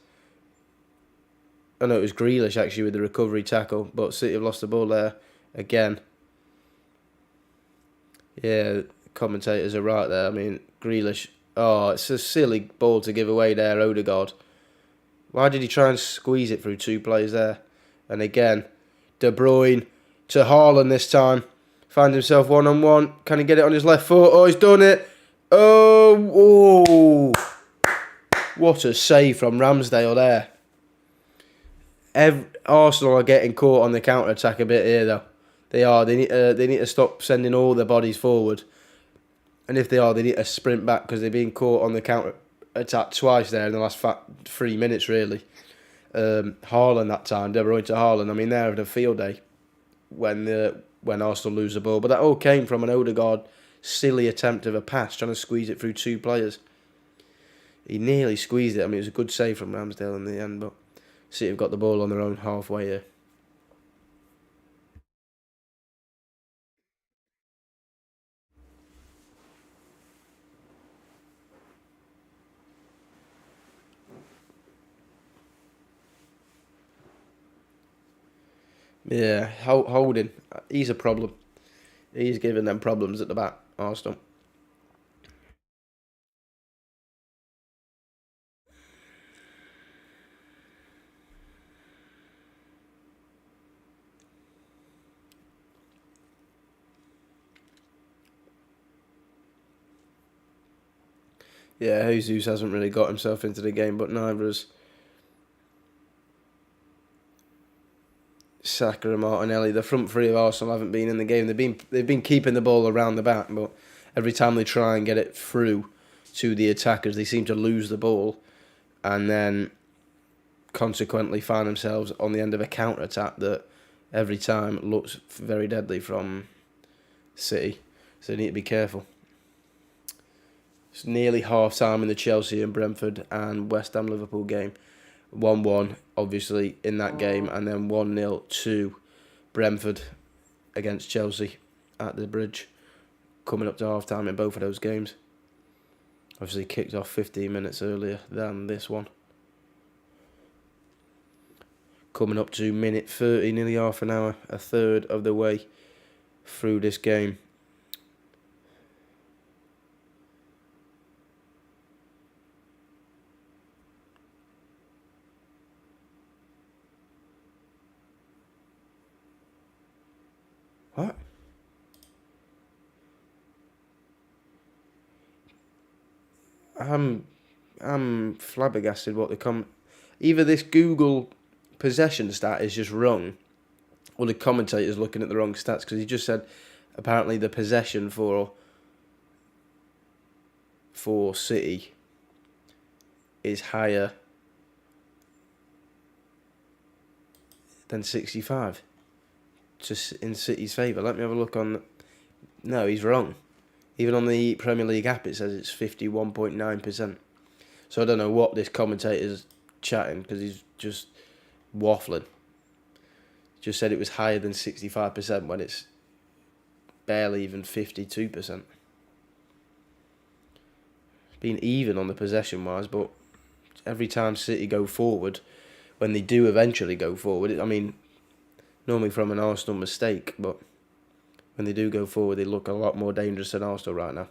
I know it was Grealish actually with the recovery tackle. But City have lost the ball there again. Yeah, commentators are right there. I mean, Grealish. Oh, it's a silly ball to give away there, Odegaard. Why did he try and squeeze it through two players there? And again, De Bruyne to Haaland this time. Finds himself one-on-one. Can he get it on his left foot? Oh, he's done it. Oh, what a save from Ramsdale there. Arsenal are getting caught on the counter-attack a bit here, though. They are. They need to stop sending all their bodies forward. And if they are, they need to sprint back because they've been caught on the counter-attack twice there in the last 3 minutes, really. Haaland that time, De Bruyne to Haaland. I mean, they're having a field day when Arsenal lose the ball. But that all came from an Odegaard silly attempt of a pass, trying to squeeze it through two players. He nearly squeezed it. I mean, it was a good save from Ramsdale in the end, but City have got the ball on their own halfway here. Yeah, Holding. He's a problem. He's giving them problems at the back, Arsenal. Yeah, Jesus hasn't really got himself into the game, but neither has Saka and Martinelli. The front three of Arsenal haven't been in the game. They've been keeping the ball around the back, but every time they try and get it through to the attackers, they seem to lose the ball, and then consequently find themselves on the end of a counter attack that every time looks very deadly from City. So they need to be careful. It's nearly half time in the Chelsea and Brentford and West Ham Liverpool game. 1-1, obviously, in that game, and then 1-0 to Brentford against Chelsea at the Bridge, coming up to half time in both of those games. Obviously, kicked off 15 minutes earlier than this one. Coming up to minute 30, nearly half an hour, a third of the way through this game. What? I'm flabbergasted what the either this Google possession stat is just wrong, or the commentator's looking at the wrong stats, because he just said apparently the possession for City is higher than 65 in City's favour. Let me have a look on. No, he's wrong. Even on the Premier League app, it says it's 51.9%. So I don't know what this commentator's chatting, because he's just waffling. Just said it was higher than 65% when it's barely even 52%. It's been even on the possession-wise, but every time City go forward, when they do eventually go forward, I mean, normally from an Arsenal mistake, but when they do go forward, they look a lot more dangerous than Arsenal right now.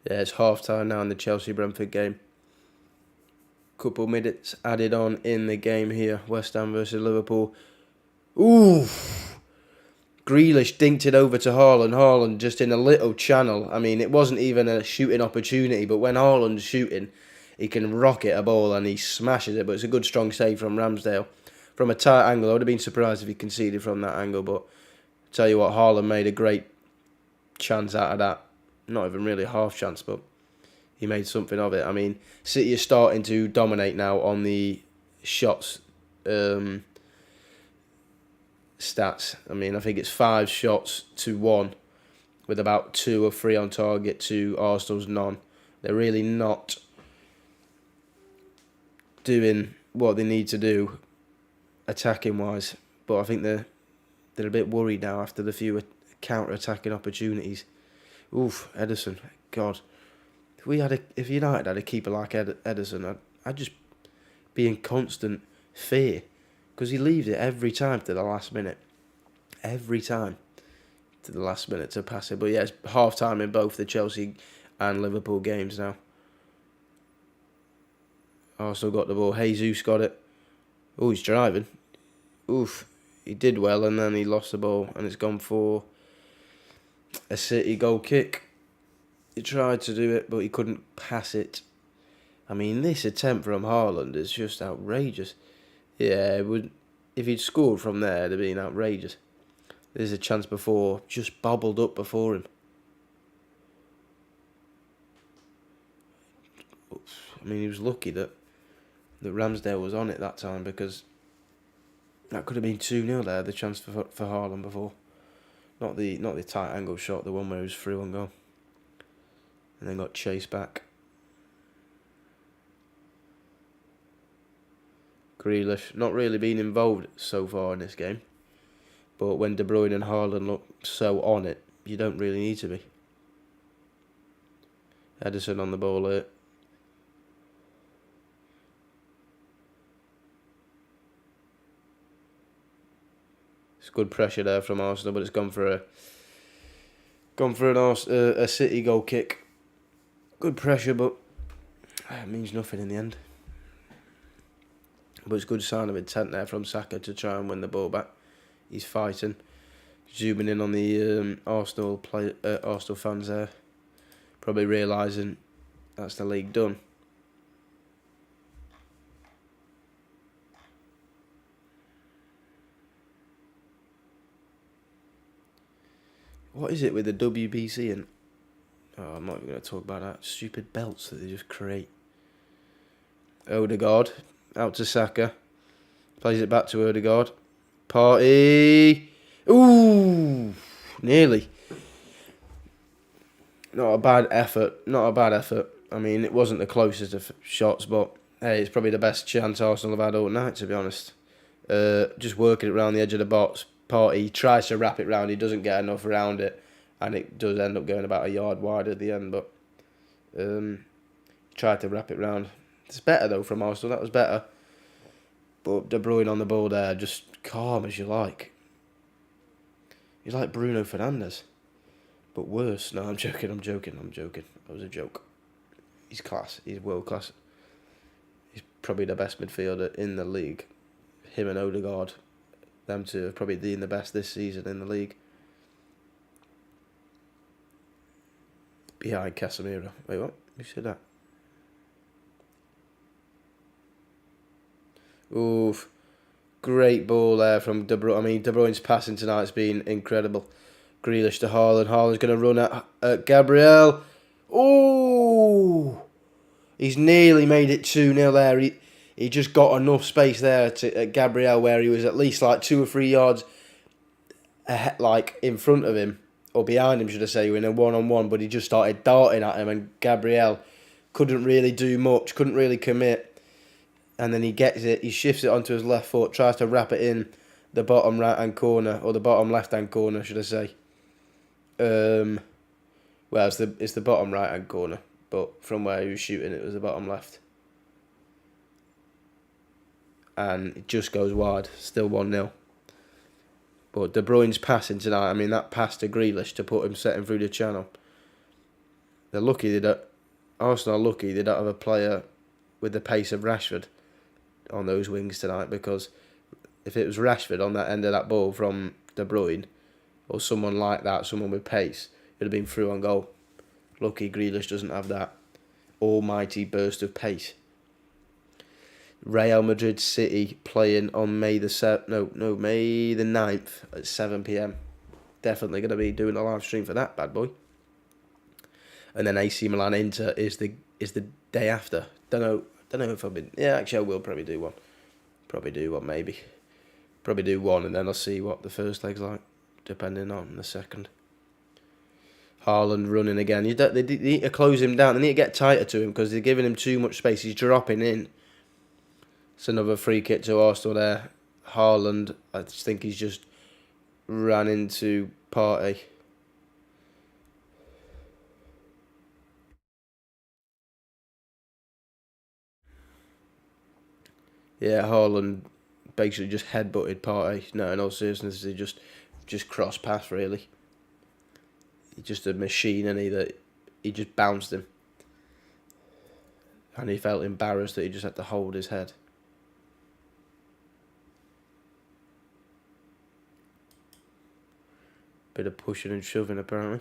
Yeah, it's half-time now in the Chelsea-Brentford game. Couple minutes added on in the game here. West Ham versus Liverpool. Ooh! Grealish dinked it over to Haaland. Haaland just in a little channel. I mean, it wasn't even a shooting opportunity, but when Haaland's shooting, he can rocket a ball and he smashes it. But it's a good, strong save from Ramsdale. From a tight angle, I would have been surprised if he conceded from that angle. But I tell you what, Haaland made a great chance out of that. not even really a half chance, but he made something of it. I mean, City is starting to dominate now on the shots stats. I mean, I think it's 5 shots to 1, with about 2 or 3 on target to Arsenal's none. They're really not doing what they need to do attacking wise, but I think they're a bit worried now after the few counter-attacking opportunities. Oof, Ederson, God. If United had a keeper like Ederson, I'd just be in constant fear, because he leaves it every time to the last minute. Every time to the last minute to pass it. But yeah, it's half time in both the Chelsea and Liverpool games now. Arsenal got the ball. Jesus got it. Oh, he's driving. Oof. He did well, and then he lost the ball, and it's gone for a City goal kick. He tried to do it, but he couldn't pass it. I mean, this attempt from Haaland is just outrageous. Yeah, if he'd scored from there, it'd have been outrageous. There's a chance before, just bobbled up before him. I mean, he was lucky that Ramsdale was on it that time, because that could have been 2-0 there, the chance for Haaland before. Not the tight angle shot, the one where he was through and goal. And then got chased back. Grealish, not really been involved so far in this game. But when De Bruyne and Haaland look so on it, you don't really need to be. Ederson on the ball here. It's good pressure there from Arsenal, but it's gone for a City goal kick. Good pressure, but it means nothing in the end. But it's a good sign of intent there from Saka to try and win the ball back. He's fighting, zooming in on the Arsenal fans there, probably realising that's the league done. What is it with the WBC and... Oh, I'm not even going to talk about that. Stupid belts that they just create. Odegaard, out to Saka. Plays it back to Odegaard. Party. Ooh, nearly. Not a bad effort. I mean, it wasn't the closest of shots, but hey, it's probably the best chance Arsenal have had all night, to be honest. Just working it around the edge of the box. Party tries to wrap it round. He doesn't get enough around it, and it does end up going about a yard wide at the end. But tried to wrap it round. It's better though from Arsenal. That was better. But De Bruyne on the ball there, just calm as you like. He's like Bruno Fernandes, but worse. No, I'm joking. That was a joke. He's class. He's world class. He's probably the best midfielder in the league. Him and Odegaard. Them two have probably been the best this season in the league. Behind Casemiro. Wait, what? Who said that? Oof. Great ball there from De Bruyne. I mean, De Bruyne's passing tonight's been incredible. Grealish to Haaland. Haaland's going to run at Gabriel. Ooh! He's nearly made it 2-0 there. He just got enough space there at Gabriel where he was at least like 2 or 3 yards ahead, like in front of him, or behind him, should I say, in a one-on-one, but he just started darting at him, and Gabriel couldn't really do much, couldn't really commit, and then he gets it, he shifts it onto his left foot, tries to wrap it in the bottom right-hand corner, or the bottom left-hand corner, should I say. Well, it's the bottom right-hand corner, but from where he was shooting, it was the bottom left. And it just goes wide, still 1-0. But De Bruyne's passing tonight, I mean, that pass to Grealish to put him setting through the channel. They're lucky Arsenal are lucky they don't have a player with the pace of Rashford on those wings tonight, because if it was Rashford on that end of that ball from De Bruyne, or someone like that, someone with pace, it would have been through on goal. Lucky Grealish doesn't have that almighty burst of pace. Real Madrid City playing on May the 9th at 7 p.m. Definitely going to be doing a live stream for that bad boy. and then AC Milan Inter is the day after. Don't know if I've been. Yeah, actually, I will probably do one. Maybe. Probably do one, and then I'll see what the first leg's like, depending on the second. Haaland running again. They need to close him down. They need to get tighter to him because they're giving him too much space. He's dropping in. It's another free kick to Arsenal there. Haaland, I just think he's just ran into Partey. Yeah, Haaland basically just headbutted Partey. No, in all seriousness, he just cross pass really. He's just a machine, and he just bounced him. And he felt embarrassed that he just had to hold his head. Bit of pushing and shoving apparently.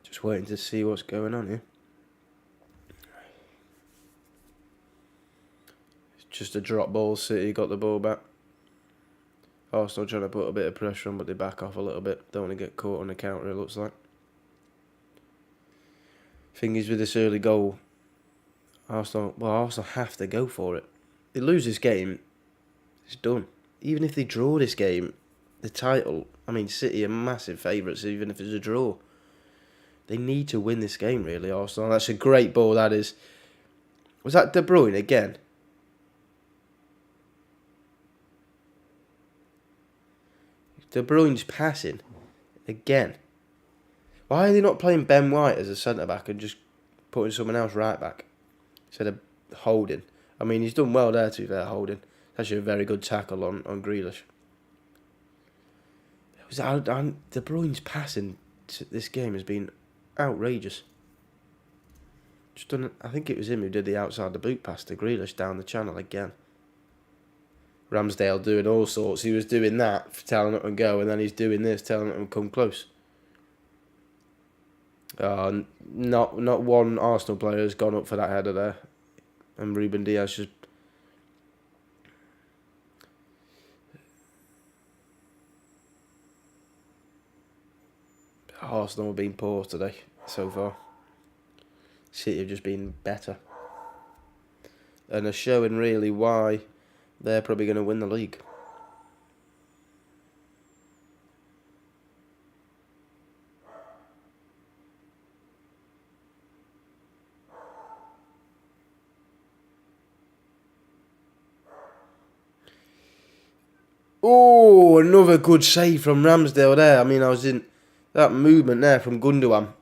Just waiting to see what's going on here. It's just a drop ball. City got the ball back. Arsenal trying to put a bit of pressure on, but they back off a little bit. Don't want to get caught on the counter, it looks like. Thing is, with this early goal, Arsenal have to go for it. They lose this game, it's done. Even if they draw this game, the title, City are massive favourites, even if it's a draw. They need to win this game, really, Arsenal. That's a great ball, that is. Was that De Bruyne again? De Bruyne's passing again. Why are they not playing Ben White as a centre-back and just putting someone else right back instead of Holding? He's done well there, to be fair, Holding. Actually a very good tackle on Grealish. De Bruyne's passing to this game has been outrageous. I think it was him who did the outside the boot pass to Grealish down the channel again. Ramsdale doing all sorts. He was doing that, telling it to go, and then he's doing this, telling it to come close. Not one Arsenal player has gone up for that header there. And Ruben Diaz just... Arsenal have been poor today, so far. City have just been better. And are showing really why they're probably going to win the league. Oh, another good save from Ramsdale there. I was in that movement there from Gundogan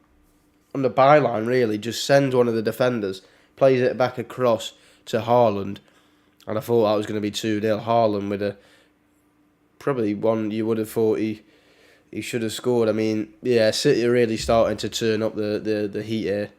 on the byline, really. Just sends one of the defenders, plays it back across to Haaland. And I thought that was going to be 2-0. Haaland with probably one you would have thought he should have scored. City are really starting to turn up the heat here.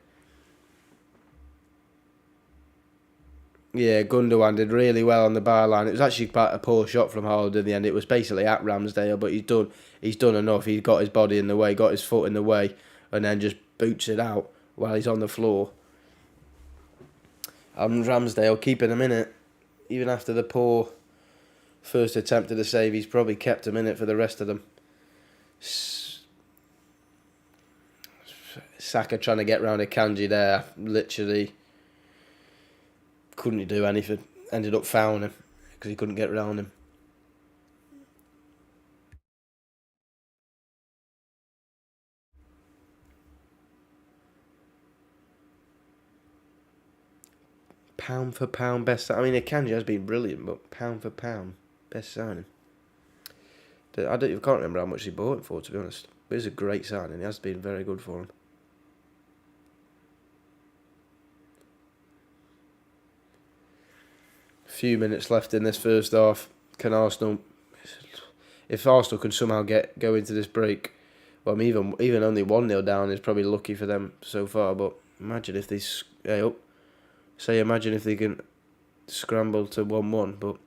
Yeah, Gundogan did really well on the byline. It was actually quite a poor shot from Haaland in the end. It was basically at Ramsdale, but he's done enough. He's got his body in the way, got his foot in the way, and then just boots it out while he's on the floor. And Ramsdale keeping him in it. Even after the poor first attempt at a save, he's probably kept him in it for the rest of them. Saka trying to get round Akanji there, literally couldn't do anything. Ended up fouling him because he couldn't get round him. Pound for pound best. Akanji has been brilliant, but pound for pound best signing. I can't remember how much he bought it for, to be honest. But it's a great signing. It has been very good for him. Few minutes left in this first half. If Arsenal can somehow go into this break, well, even only 1-0 down is probably lucky for them so far. But imagine if they Say, imagine if they can scramble to 1-1, but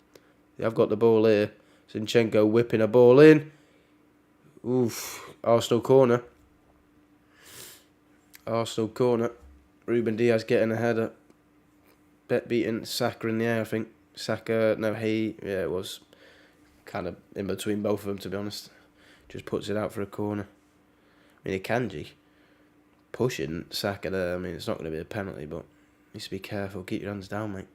they have got the ball here. Zinchenko whipping a ball in. Oof, Arsenal corner. Arsenal corner. Ruben Diaz getting a header. Bet beating Saka in the air, I think. Saka, no, yeah, it was kind of in between both of them, to be honest. Just puts it out for a corner. I mean, Akanji pushing Saka there. I mean, it's not going to be a penalty, but needs to be careful. Keep your hands down, mate.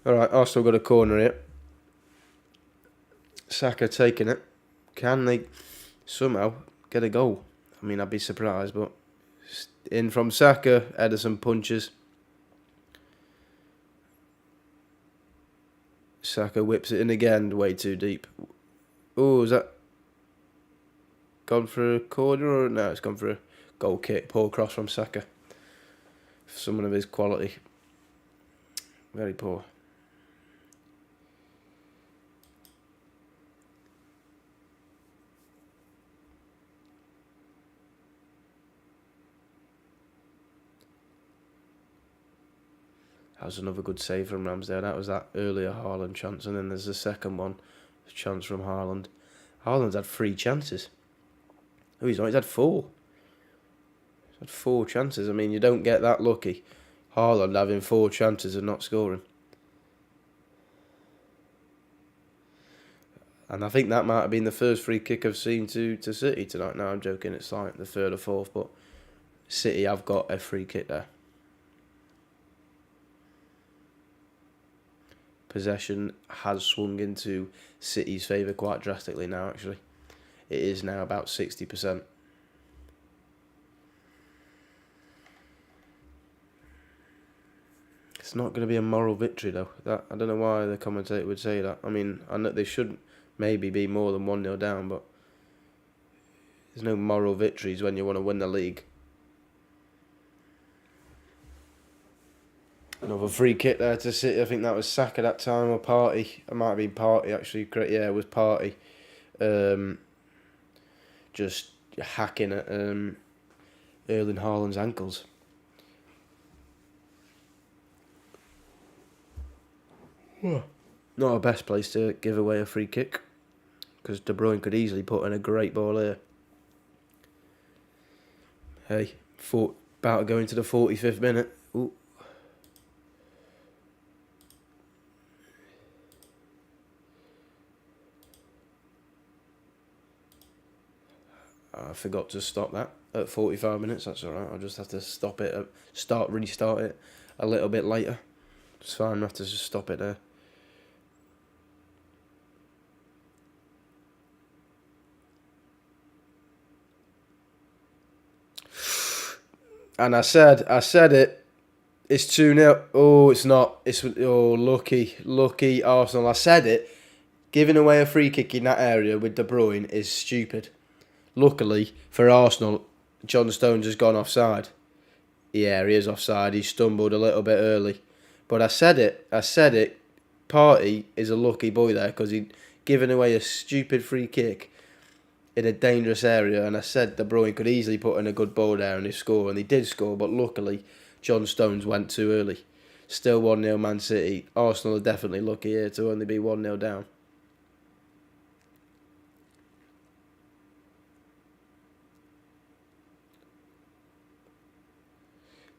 Alright, Arsenal got a corner here. Saka taking it. Can they somehow get a goal? I mean, I'd be surprised, but in from Saka, Ederson punches. Saka whips it in again, way too deep. Oh, is that gone for a corner or no? It's gone for a goal kick. Poor cross from Saka. For someone of his quality. Very poor. That was another good save from Ramsdale. That was that earlier Haaland chance, and then there's the second one, a chance from Haaland. Haaland's had 3 chances. Oh, he's had 4. He's had 4 chances. I mean, you don't get that lucky. Haaland having 4 chances and not scoring. And I think that might have been the first free kick I've seen to City tonight. No, I'm joking. It's like the 3rd or 4th, but City have got a free kick there. Possession has swung into City's favour quite drastically now, actually. It is now about 60%. It's not going to be a moral victory, though. I don't know why the commentator would say that. I mean, I know they should maybe be more than 1-0 down, but there's no moral victories when you want to win the league. Another free kick there to City. I think that was Saka that time, or Partey. It might have been Partey, actually. Yeah, it was Partey. Just hacking at Erling Haaland's ankles. Not our best place to give away a free kick, because De Bruyne could easily put in a great ball here. Hey, about to go into the 45th minute. Ooh. I forgot to stop that at 45 minutes. That's alright. I'll just have to stop it. Restart it a little bit later. It's fine. I have to just stop it there. And I said it. It's 2-0. Oh, it's not. Lucky Arsenal. I said it. Giving away a free kick in that area with De Bruyne is stupid. Luckily for Arsenal, John Stones has gone offside. Yeah, he is offside. He stumbled a little bit early. But I said it. Partey is a lucky boy there, because he'd given away a stupid free kick in a dangerous area, and I said De Bruyne could easily put in a good ball there and he score, and he did score, but luckily John Stones went too early. Still 1-0 Man City. Arsenal are definitely lucky here to only be 1-0 down.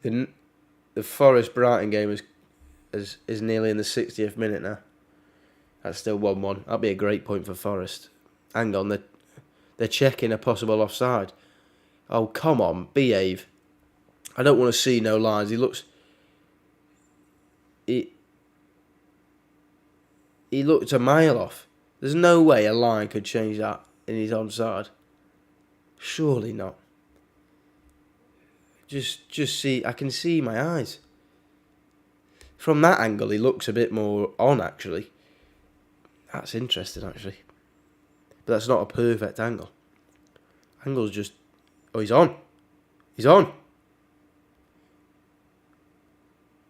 The Forest Brighton game is nearly in the 60th minute now. That's still 1-1. That'd be a great point for Forest. Hang on, they're checking a possible offside. Oh, come on, behave. I don't want to see no lines. He looked a mile off. There's no way a line could change that and he's onside. Surely not. Just see. I can see my eyes. From that angle, he looks a bit more on, actually. That's interesting, actually. But that's not a perfect angle. Angle's just... Oh, he's on. He's on.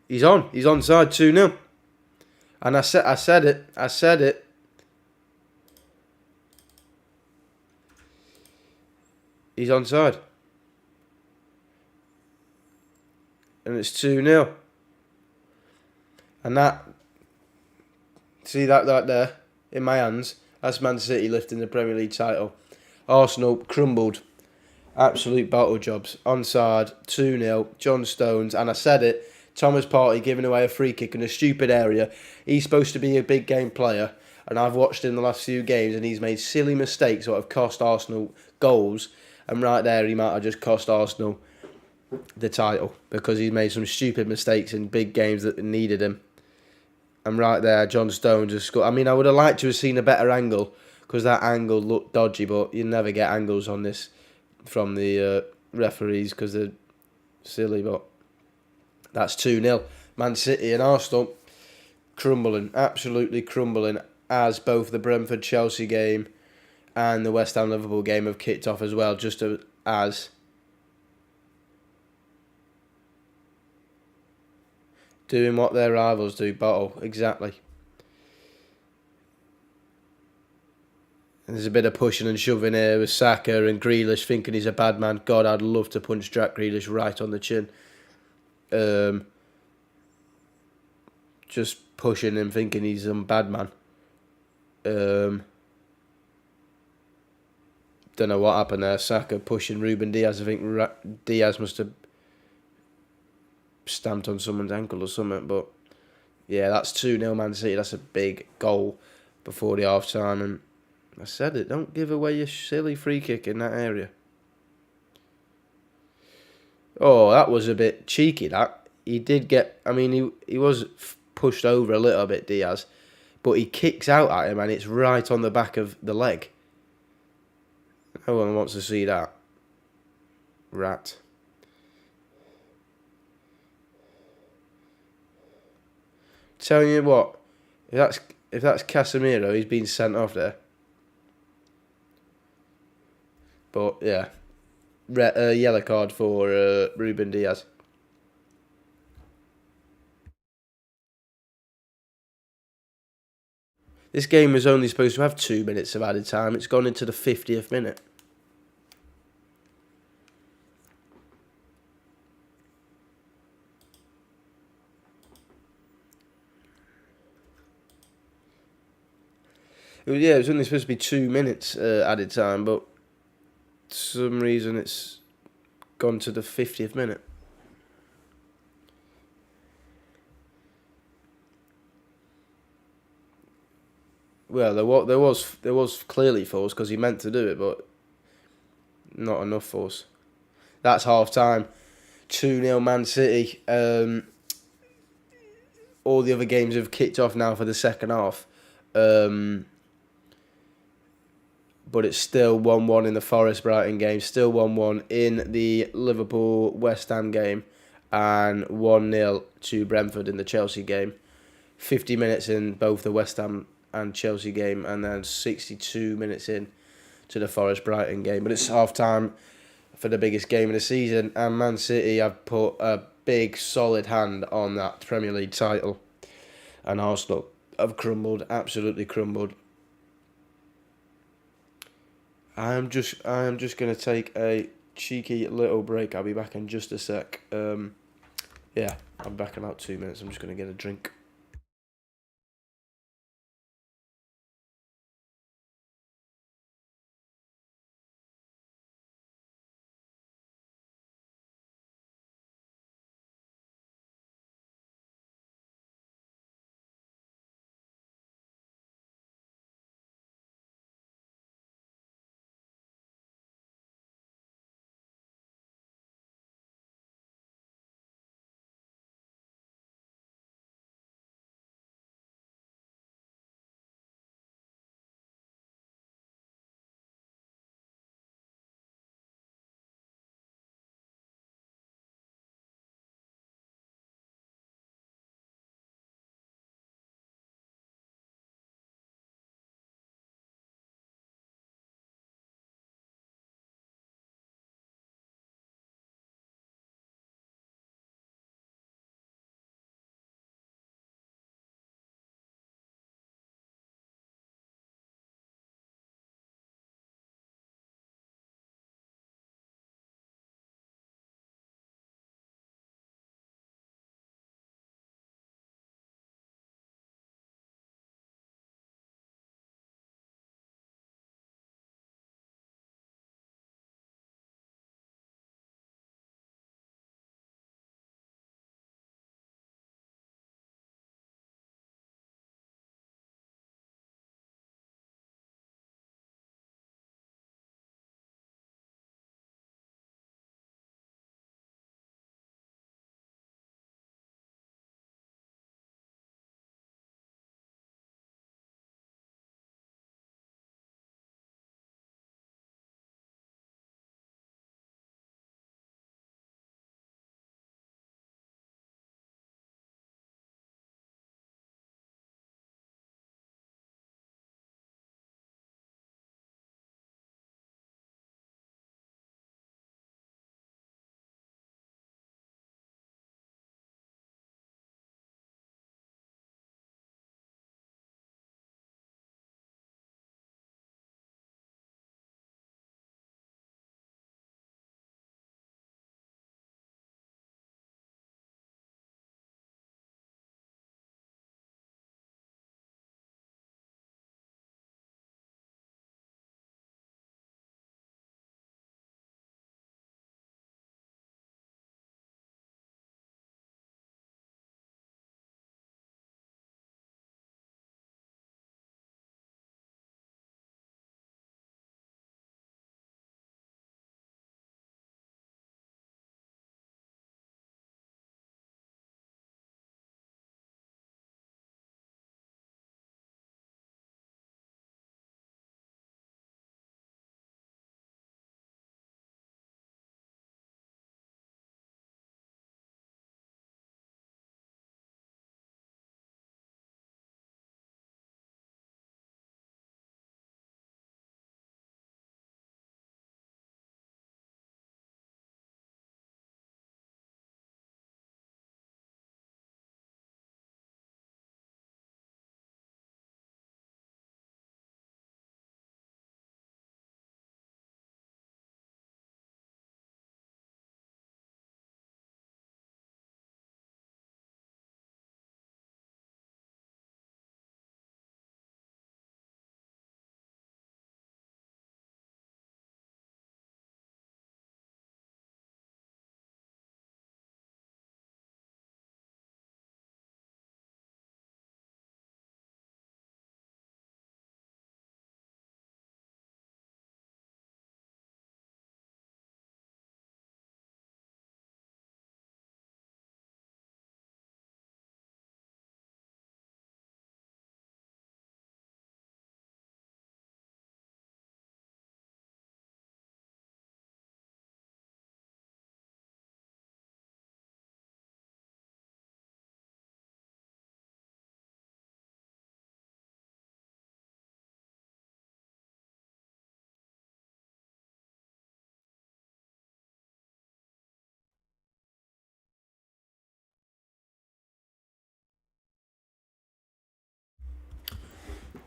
He's on. He's onside 2-0. And I said it. He's onside. And it's 2-0. And that... See that there? In my hands. That's Man City lifting the Premier League title. Arsenal crumbled. Absolute battle jobs. Onside, 2-0. John Stones. And I said it. Thomas Partey giving away a free kick in a stupid area. He's supposed to be a big game player. And I've watched him the last few games and he's made silly mistakes that have cost Arsenal goals. And right there, he might have just cost Arsenal the title. Because he's made some stupid mistakes in big games that needed him. And right there, John Stones has scored. I mean, I would have liked to have seen a better angle. Because that angle looked dodgy. But you never get angles on this from the referees because they're silly. But that's 2-0. Man City and Arsenal crumbling, absolutely crumbling, as both the Brentford-Chelsea game and the West Ham-Liverpool game have kicked off as well, just as. Doing what their rivals do, battle, exactly. And there's a bit of pushing and shoving here with Saka and Grealish thinking he's a bad man. God, I'd love to punch Jack Grealish right on the chin. Just pushing him, thinking he's a bad man. Don't know what happened there. Saka pushing Ruben Diaz. I think Diaz must have stamped on someone's ankle or something. But yeah, that's 2-0 Man City. That's a big goal before the half time. And I said it, don't give away your silly free kick in that area. Oh, that was a bit cheeky, that. He did get... I mean, he was pushed over a little bit, Diaz. But he kicks out at him and it's right on the back of the leg. No one wants to see that. Rat. Telling you what, if that's Casemiro, he's been sent off there. But yeah, yellow card for Ruben Diaz. This game was only supposed to have 2 minutes of added time. It's gone into the 50th minute. It was only supposed to be 2 minutes added time, but for some reason it's gone to the 50th minute. Well, there was clearly force because he meant to do it, but not enough force. That's half time. 2-0 Man City. All the other games have kicked off now for the second half. But it's still 1-1 in the Forest-Brighton game, still 1-1 in the Liverpool-West Ham game, and 1-0 to Brentford in the Chelsea game. 50 minutes in both the West Ham and Chelsea game, and then 62 minutes in to the Forest-Brighton game. But it's half-time for the biggest game of the season, and Man City have put a big, solid hand on that Premier League title. And Arsenal have crumbled, absolutely crumbled. I am just going to take a cheeky little break. I'll be back in just a sec. Yeah, I'll be back in about 2 minutes. I'm just going to get a drink.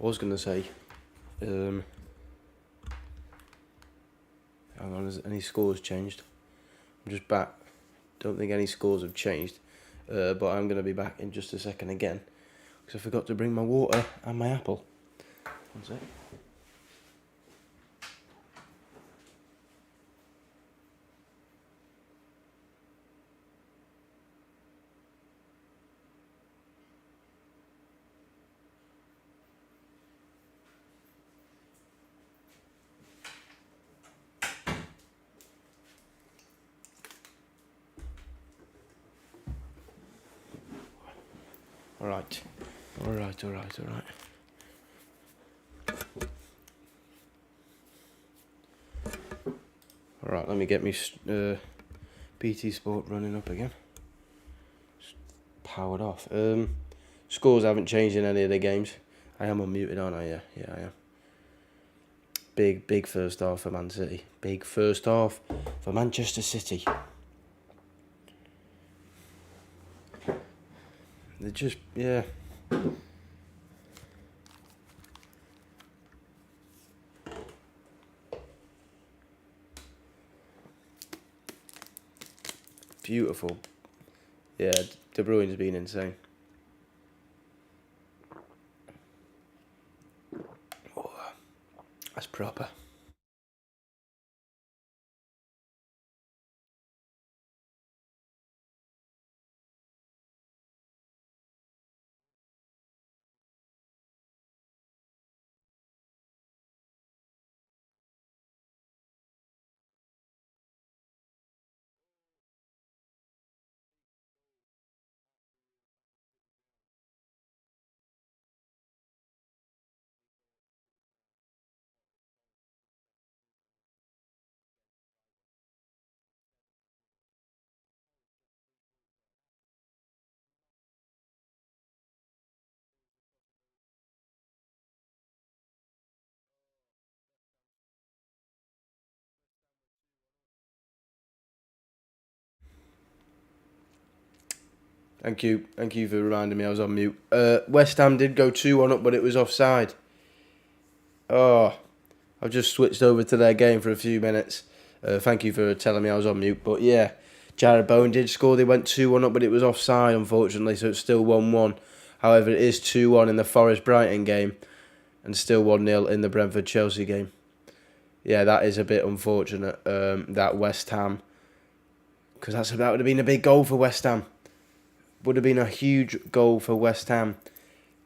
I was going to say, hang on, has any scores changed? I'm just back. Don't think any scores have changed, but I'm going to be back in just a second again, because I forgot to bring my water and my apple. One sec. Alright. Alright, let me get me BT Sport running up again. Just powered off. Scores haven't changed in any of the games. I am unmuted, aren't I? Yeah, I am. Big first half for Man City. Big first half for Manchester City. They're just, yeah. Beautiful. Yeah, De Bruyne's been insane. Oh, that's proper. Thank you for reminding me I was on mute. West Ham did go 2-1 up, but it was offside. Oh, I've just switched over to their game for a few minutes. Thank you for telling me I was on mute. But yeah, Jared Bowen did score. They went 2-1 up, but it was offside, unfortunately, so it's still 1-1. However, it is 2-1 in the Forest-Brighton game and still 1-0 in the Brentford-Chelsea game. Yeah, that is a bit unfortunate, that West Ham, because that would have been a big goal for West Ham. Would have been a huge goal for West Ham.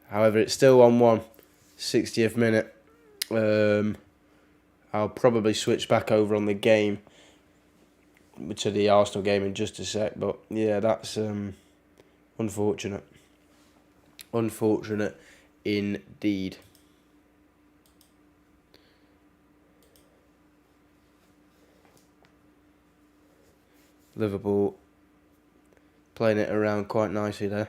However, it's still 1-1, 60th minute. I'll probably switch back over on the game to the Arsenal game in just a sec. But yeah, that's unfortunate. Unfortunate indeed. Liverpool playing it around quite nicely there.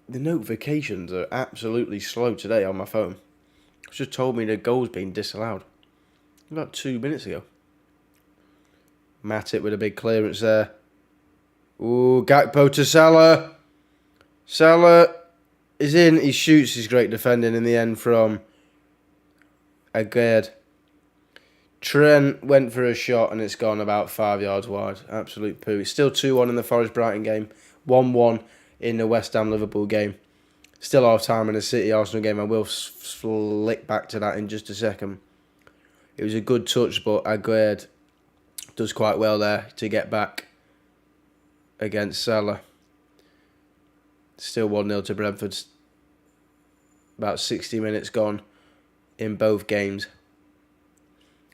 The notifications are absolutely slow today on my phone. It's just told me the goal's been disallowed about 2 minutes ago. Matip with a big clearance there. Ooh, Gakpo to Salah. Salah is in. He shoots his great defending in the end from Aguerd. Trent went for a shot and it's gone about 5 yards wide. Absolute poo. It's still 2-1 in the Forest-Brighton game. 1-1 in the West Ham-Liverpool game. Still half-time in the City-Arsenal game. I will flick back to that in just a second. It was a good touch, but Aguerd does quite well there to get back against Salah. Still 1-0 to Brentford. About 60 minutes gone in both games.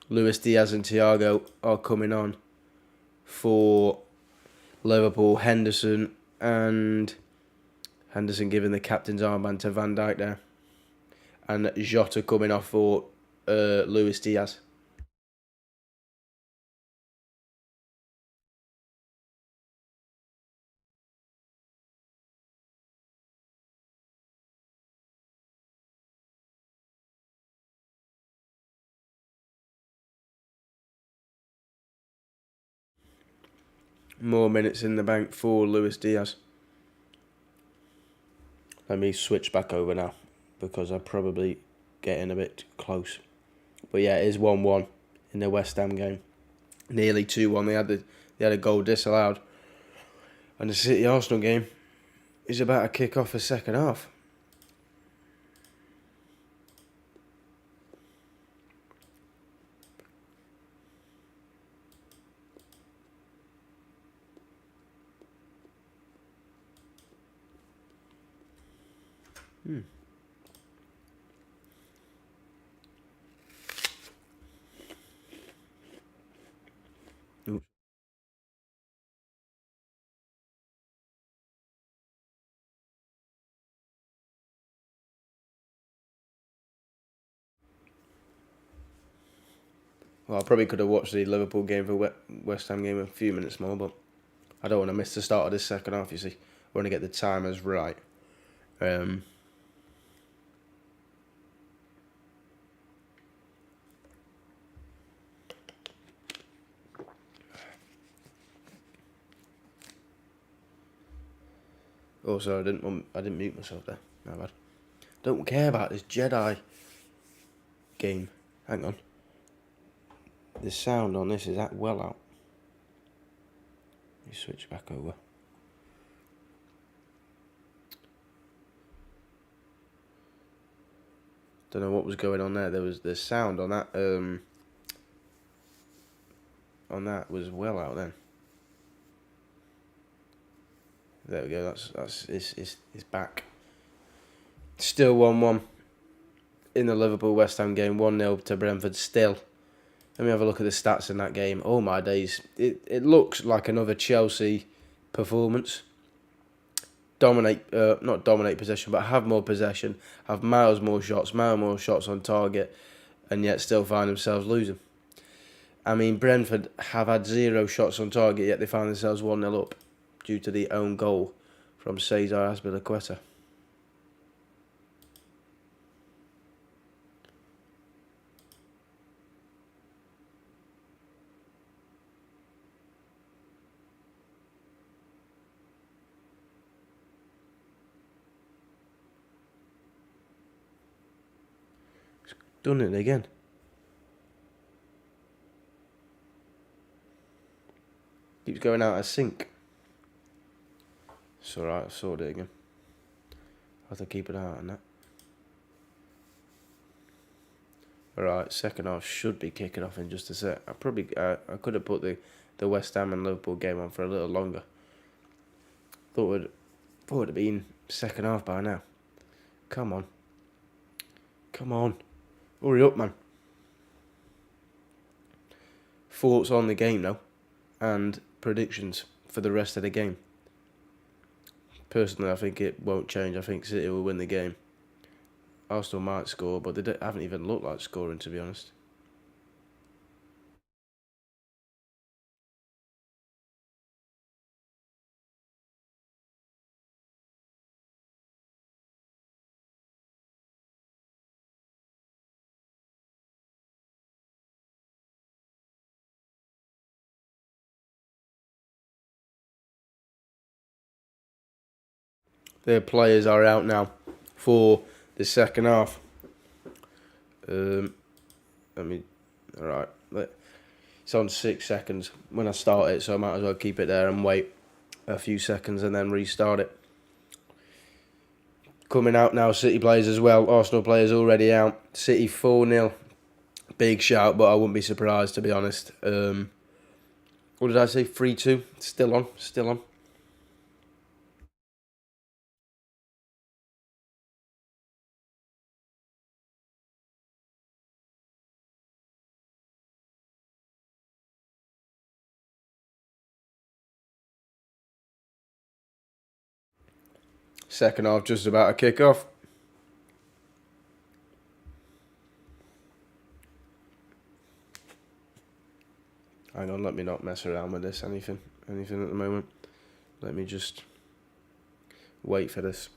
Luis Diaz and Thiago are coming on for Liverpool. Henderson giving the captain's armband to Van Dijk there. And Jota coming off for Luis Diaz. More minutes in the bank for Luis Diaz. Let me switch back over now because I'm probably getting a bit close. But yeah, it is 1-1 in the West Ham game. Nearly 2-1. They had a goal disallowed. And the City Arsenal game is about to kick off the second half. Well, I probably could have watched the Liverpool game for West Ham game a few minutes more, but I don't want to miss the start of this second half, you see. I want to get the timers right. Also, I didn't mute myself there. My bad. Don't care about this Jedi game. Hang on. The sound on this is well out. Let me switch back over. Don't know what was going on there. There was the sound on that. On that was well out then. There we go. It's back. Still 1-1 in the Liverpool West Ham game. 1-0 to Brentford. Still. Let me have a look at the stats in that game. Oh my days! It looks like another Chelsea performance. Not dominate possession, but have more possession, have miles more shots on target, and yet still find themselves losing. I mean, Brentford have had 0 shots on target, yet they find themselves 1-0 up due to the own goal from Cesar Azpilicueta. Done it again. Keeps going out of sync. It's alright, I've sorted it again. I'll have to keep an eye on that. Alright, second half should be kicking off in just a sec. I could have put the West Ham and Liverpool game on for a little longer. Thought it would have been second half by now. Come on. Hurry up, man. Thoughts on the game now, and predictions for the rest of the game. Personally, I think it won't change. I think City will win the game. Arsenal might score, but they haven't even looked like scoring, to be honest. Their players are out now for the second half. Alright. It's on 6 seconds when I start it, so I might as well keep it there and wait a few seconds and then restart it. Coming out now, City players as well. Arsenal players already out. City 4-0. Big shout, but I wouldn't be surprised, to be honest. What did I say? 3-2. Still on. Second half just about to kick off. Hang on, let me not mess around with this, anything at the moment. Let me just wait for this.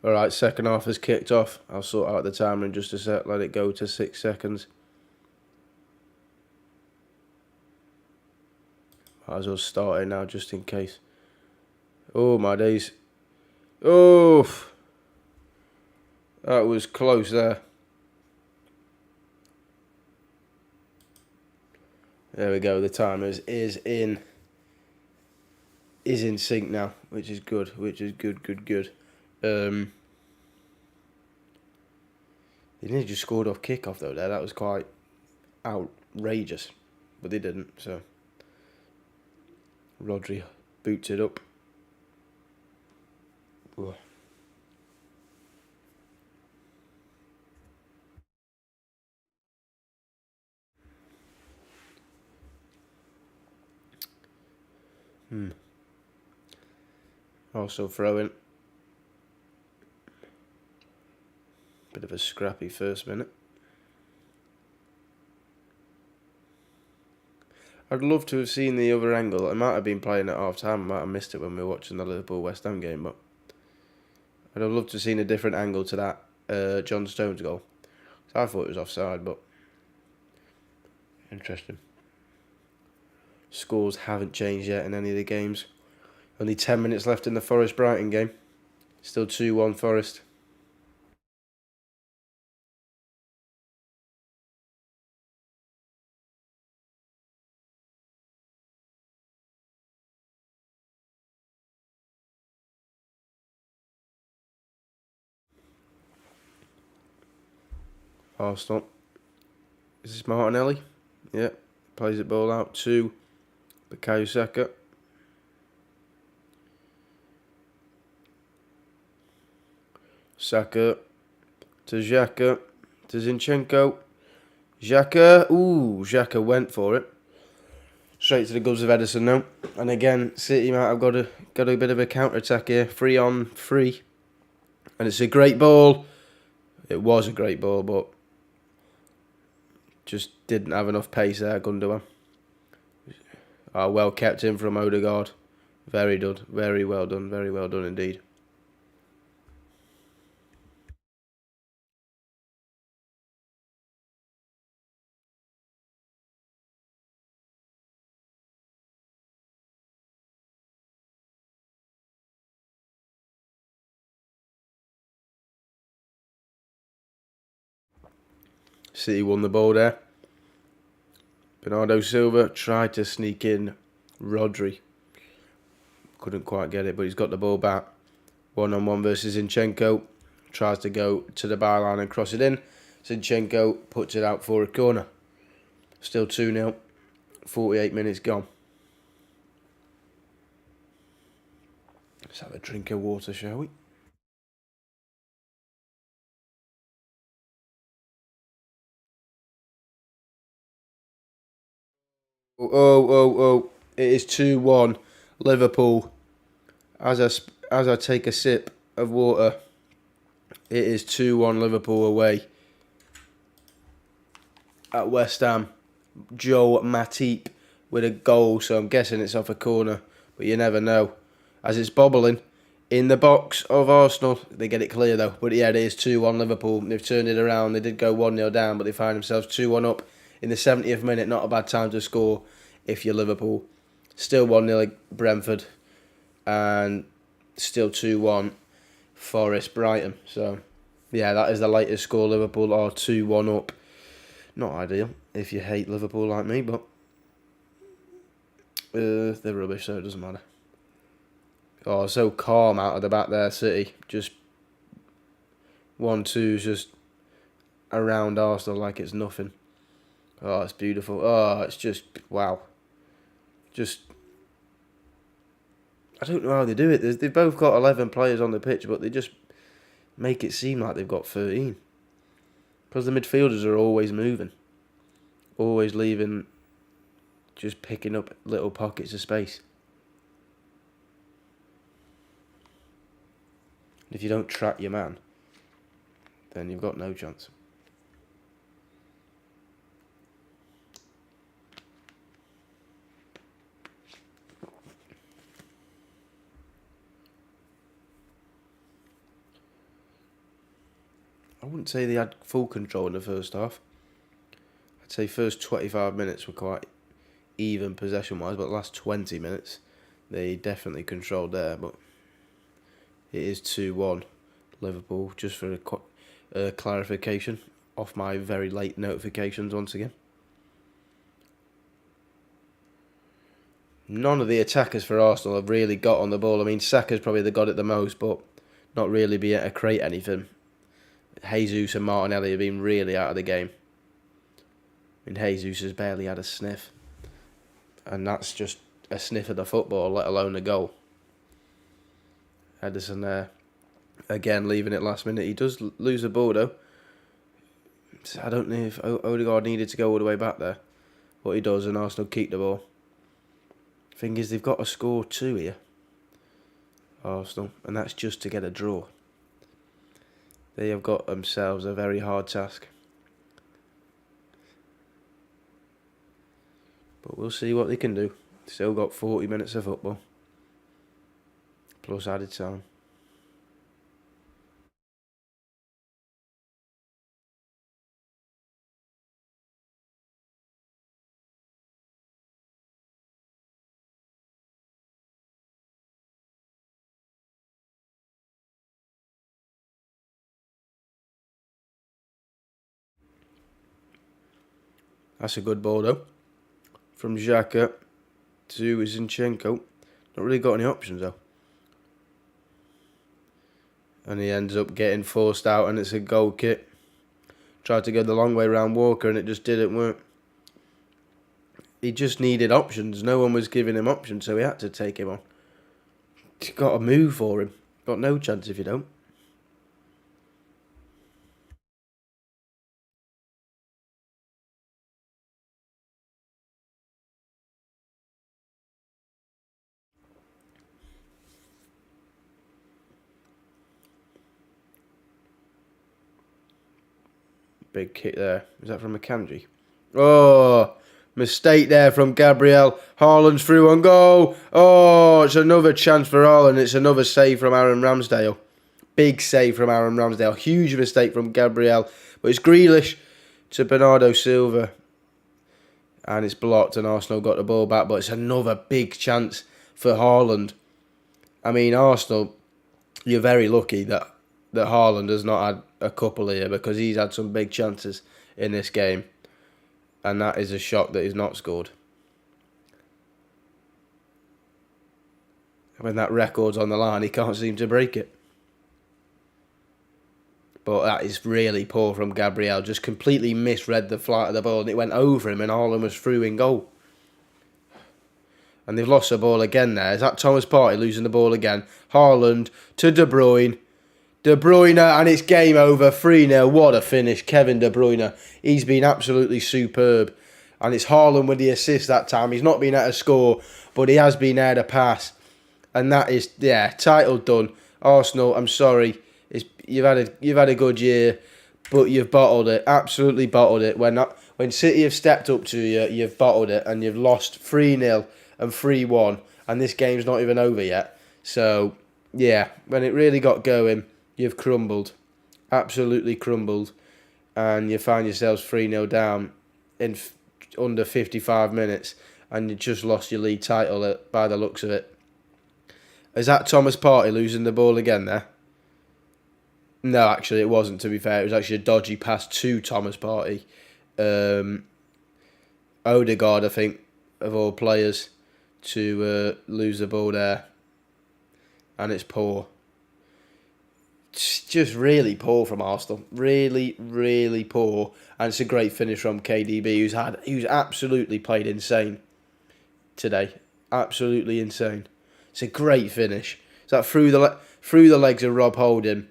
Alright, second half has kicked off. I'll sort out the timer in just a sec. Let it go to 6 seconds. Might as well start it now just in case. Oh my days. Oh, that was close there. There we go. The timer is in sync now, which is good. Good. They nearly just scored off kickoff though. That was quite outrageous, but they didn't. So Rodri boots it up. Ugh. Also throwing. Bit of a scrappy first minute. I'd love to have seen the other angle. I might have been playing at half time. I might have missed it when we were watching the Liverpool West Ham game, but I'd have loved to have seen a different angle to that John Stones goal. So I thought it was offside, but interesting. Scores haven't changed yet in any of the games. Only 10 minutes left in the Forest-Brighton game. Still 2-1 Forest. Arsenal. Is this Martinelli? Yeah. Plays it ball out to Bukayo Saka. Saka to Xhaka to Zinchenko. Xhaka. Ooh, Xhaka went for it. Straight to the gloves of Edison now. And again, City might have got a bit of a counter-attack here. 3-on-3. And it's a great ball. It was a great ball, but just didn't have enough pace there, Gundogan. Oh, well kept in from Odegaard. Very good. Very well done. Very well done indeed. City won the ball there. Bernardo Silva tried to sneak in Rodri. Couldn't quite get it, but he's got the ball back. 1-on-1 versus Zinchenko. Tries to go to the byline and cross it in. Zinchenko puts it out for a corner. Still 2-0. 48 minutes gone. Let's have a drink of water, shall we? Oh. It is 2-1 Liverpool. As I take a sip of water, it is 2-1 Liverpool away at West Ham. Joe Matip with a goal, so I'm guessing it's off a corner, but you never know. As it's bobbling in the box of Arsenal, they get it clear though. But yeah, it is 2-1 Liverpool. They've turned it around. They did go 1-0 down, but they find themselves 2-1 up in the 70th minute. Not a bad time to score if you're Liverpool. Still 1-0 at Brentford, and still 2-1 Forest Brighton. So yeah, that is the latest score. Liverpool are 2-1 up. Not ideal if you hate Liverpool like me, but they're rubbish, so it doesn't matter. Oh, so calm out of the back there, City. Just 1-2, just around Arsenal like it's nothing. Oh, it's beautiful. Oh, it's just, wow. Just, I don't know how they do it. They've both got 11 players on the pitch, but they just make it seem like they've got 13. Because the midfielders are always moving. Always leaving, just picking up little pockets of space. If you don't track your man, then you've got no chance. wouldn't say they had full control in the first half. I'd say first 25 minutes were quite even possession-wise, but the last 20 minutes they definitely controlled there. But it is 2-1 Liverpool, just for a clarification off my very late notifications once again. None of the attackers for Arsenal have really got on the ball. I mean, Saka's probably got it the most, but not really be able to create anything. Jesus and Martinelli have been really out of the game. I mean, Jesus has barely had a sniff. And that's just a sniff of the football, let alone a goal. Ederson there, again, leaving it last minute. He does lose the ball, though. I don't know if Odegaard needed to go all the way back there. But he does, and Arsenal keep the ball. Thing is, they've got to score 2 here, Arsenal, and that's just to get a draw. They have got themselves a very hard task. But we'll see what they can do. Still got 40 minutes of football, plus added time. That's a good ball, though. From Xhaka to Zinchenko. Not really got any options, though. And he ends up getting forced out, and it's a goal kick. Tried to go the long way around Walker, and it just didn't work. He just needed options. No one was giving him options, so he had to take him on. He's got to move for him. Got no chance if you don't. Big kick there. Is that from Akanji? Oh, mistake there from Gabriel. Haaland's through on goal. Oh, it's another chance for Haaland. It's another save from Aaron Ramsdale. Big save from Aaron Ramsdale. Huge mistake from Gabriel. But it's Grealish to Bernardo Silva. And it's blocked, and Arsenal got the ball back. But it's another big chance for Haaland. I mean, Arsenal, you're very lucky that Haaland has not had a couple here, because he's had some big chances in this game. And that is a shock that he's not scored. When that record's on the line, he can't seem to break it. But that is really poor from Gabriel. Just completely misread the flight of the ball, and it went over him, and Haaland was through in goal. And they've lost the ball again there. Is that Thomas Partey losing the ball again? Haaland to De Bruyne. De Bruyne, and it's game over. 3-0. What a finish. Kevin De Bruyne. He's been absolutely superb. And it's Haaland with the assist that time. He's not been able to score, but he has been able to pass. And that is, title done. Arsenal, I'm sorry. You've had a good year, but you've bottled it. Absolutely bottled it. When City have stepped up to you, you've bottled it, and you've lost 3-0 and 3-1, and this game's not even over yet. So, yeah, when it really got going, you've crumbled. Absolutely crumbled. And you find yourselves 3-0 down in under 55 minutes, and you just lost your league title by the looks of it. Is that Thomas Partey losing the ball again there? No, actually, it wasn't, to be fair. It was actually a dodgy pass to Thomas Partey. Odegaard, I think, of all players, to lose the ball there. And it's poor. It's just really poor from Arsenal. Really, really poor. And it's a great finish from KDB, who's absolutely played insane today. Absolutely insane. It's a great finish. It's like through the legs of Rob Holding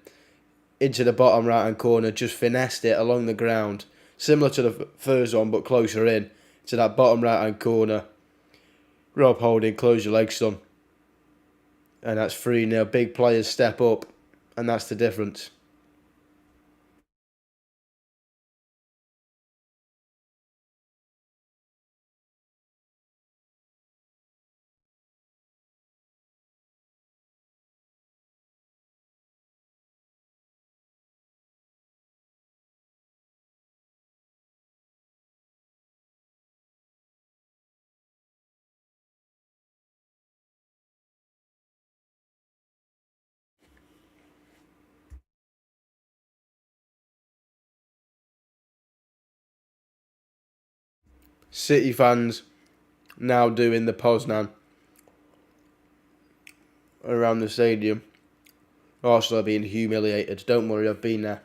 into the bottom right-hand corner, just finessed it along the ground. Similar to the first one, but closer in to that bottom right-hand corner. Rob Holding, close your legs, son. And that's 3-0. Big players step up, and that's the difference. City fans now doing the Poznan around the stadium. Arsenal are being humiliated. Don't worry, I've been there.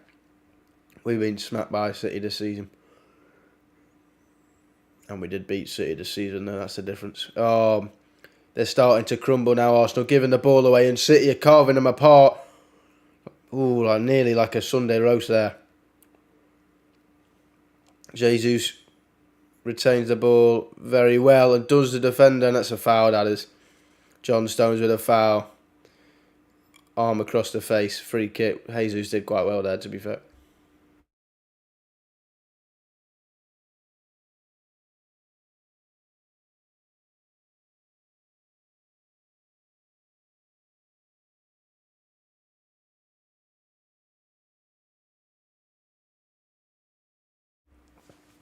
We've been smacked by City this season. And we did beat City this season, though, that's the difference. They're starting to crumble now, Arsenal, giving the ball away, and City are carving them apart. Ooh, nearly like a Sunday roast there. Jesus retains the ball very well and does the defender, and that's a foul, that is. John Stones with a foul. Arm across the face, free kick. Jesus did quite well there, to be fair.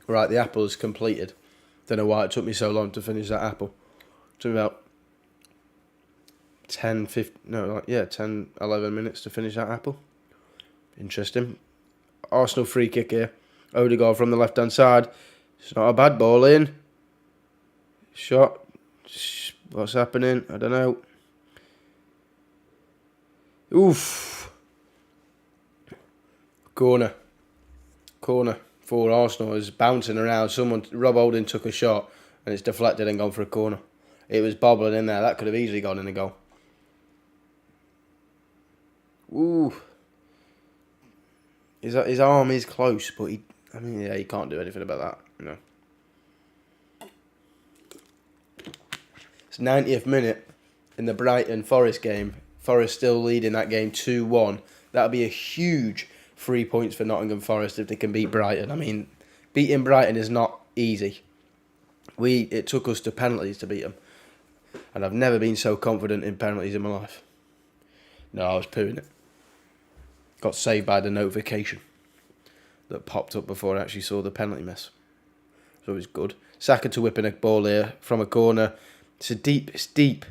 Right, the apple is completed. Don't know why it took me so long to finish that apple. It took me about 10, 11 minutes to finish that apple. Interesting. Arsenal free kick here. Odegaard from the left-hand side. It's not a bad ball in. Shot. What's happening? I don't know. Oof. Corner for Arsenal is bouncing around. Rob Holding took a shot and it's deflected and gone for a corner. It was bobbling in there. That could have easily gone in the goal. Ooh. His arm is close, but he can't do anything about that. No. It's 90th minute in the Brighton Forest game. Forest still leading that game 2-1. That'll be a huge 3 points for Nottingham Forest if they can beat Brighton. I mean, beating Brighton is not easy. It took us to penalties to beat them. And I've never been so confident in penalties in my life. No, I was pooing it. Got saved by the notification that popped up before I actually saw the penalty miss. So it was good. Saka to whipping a ball here from a corner. It's deep.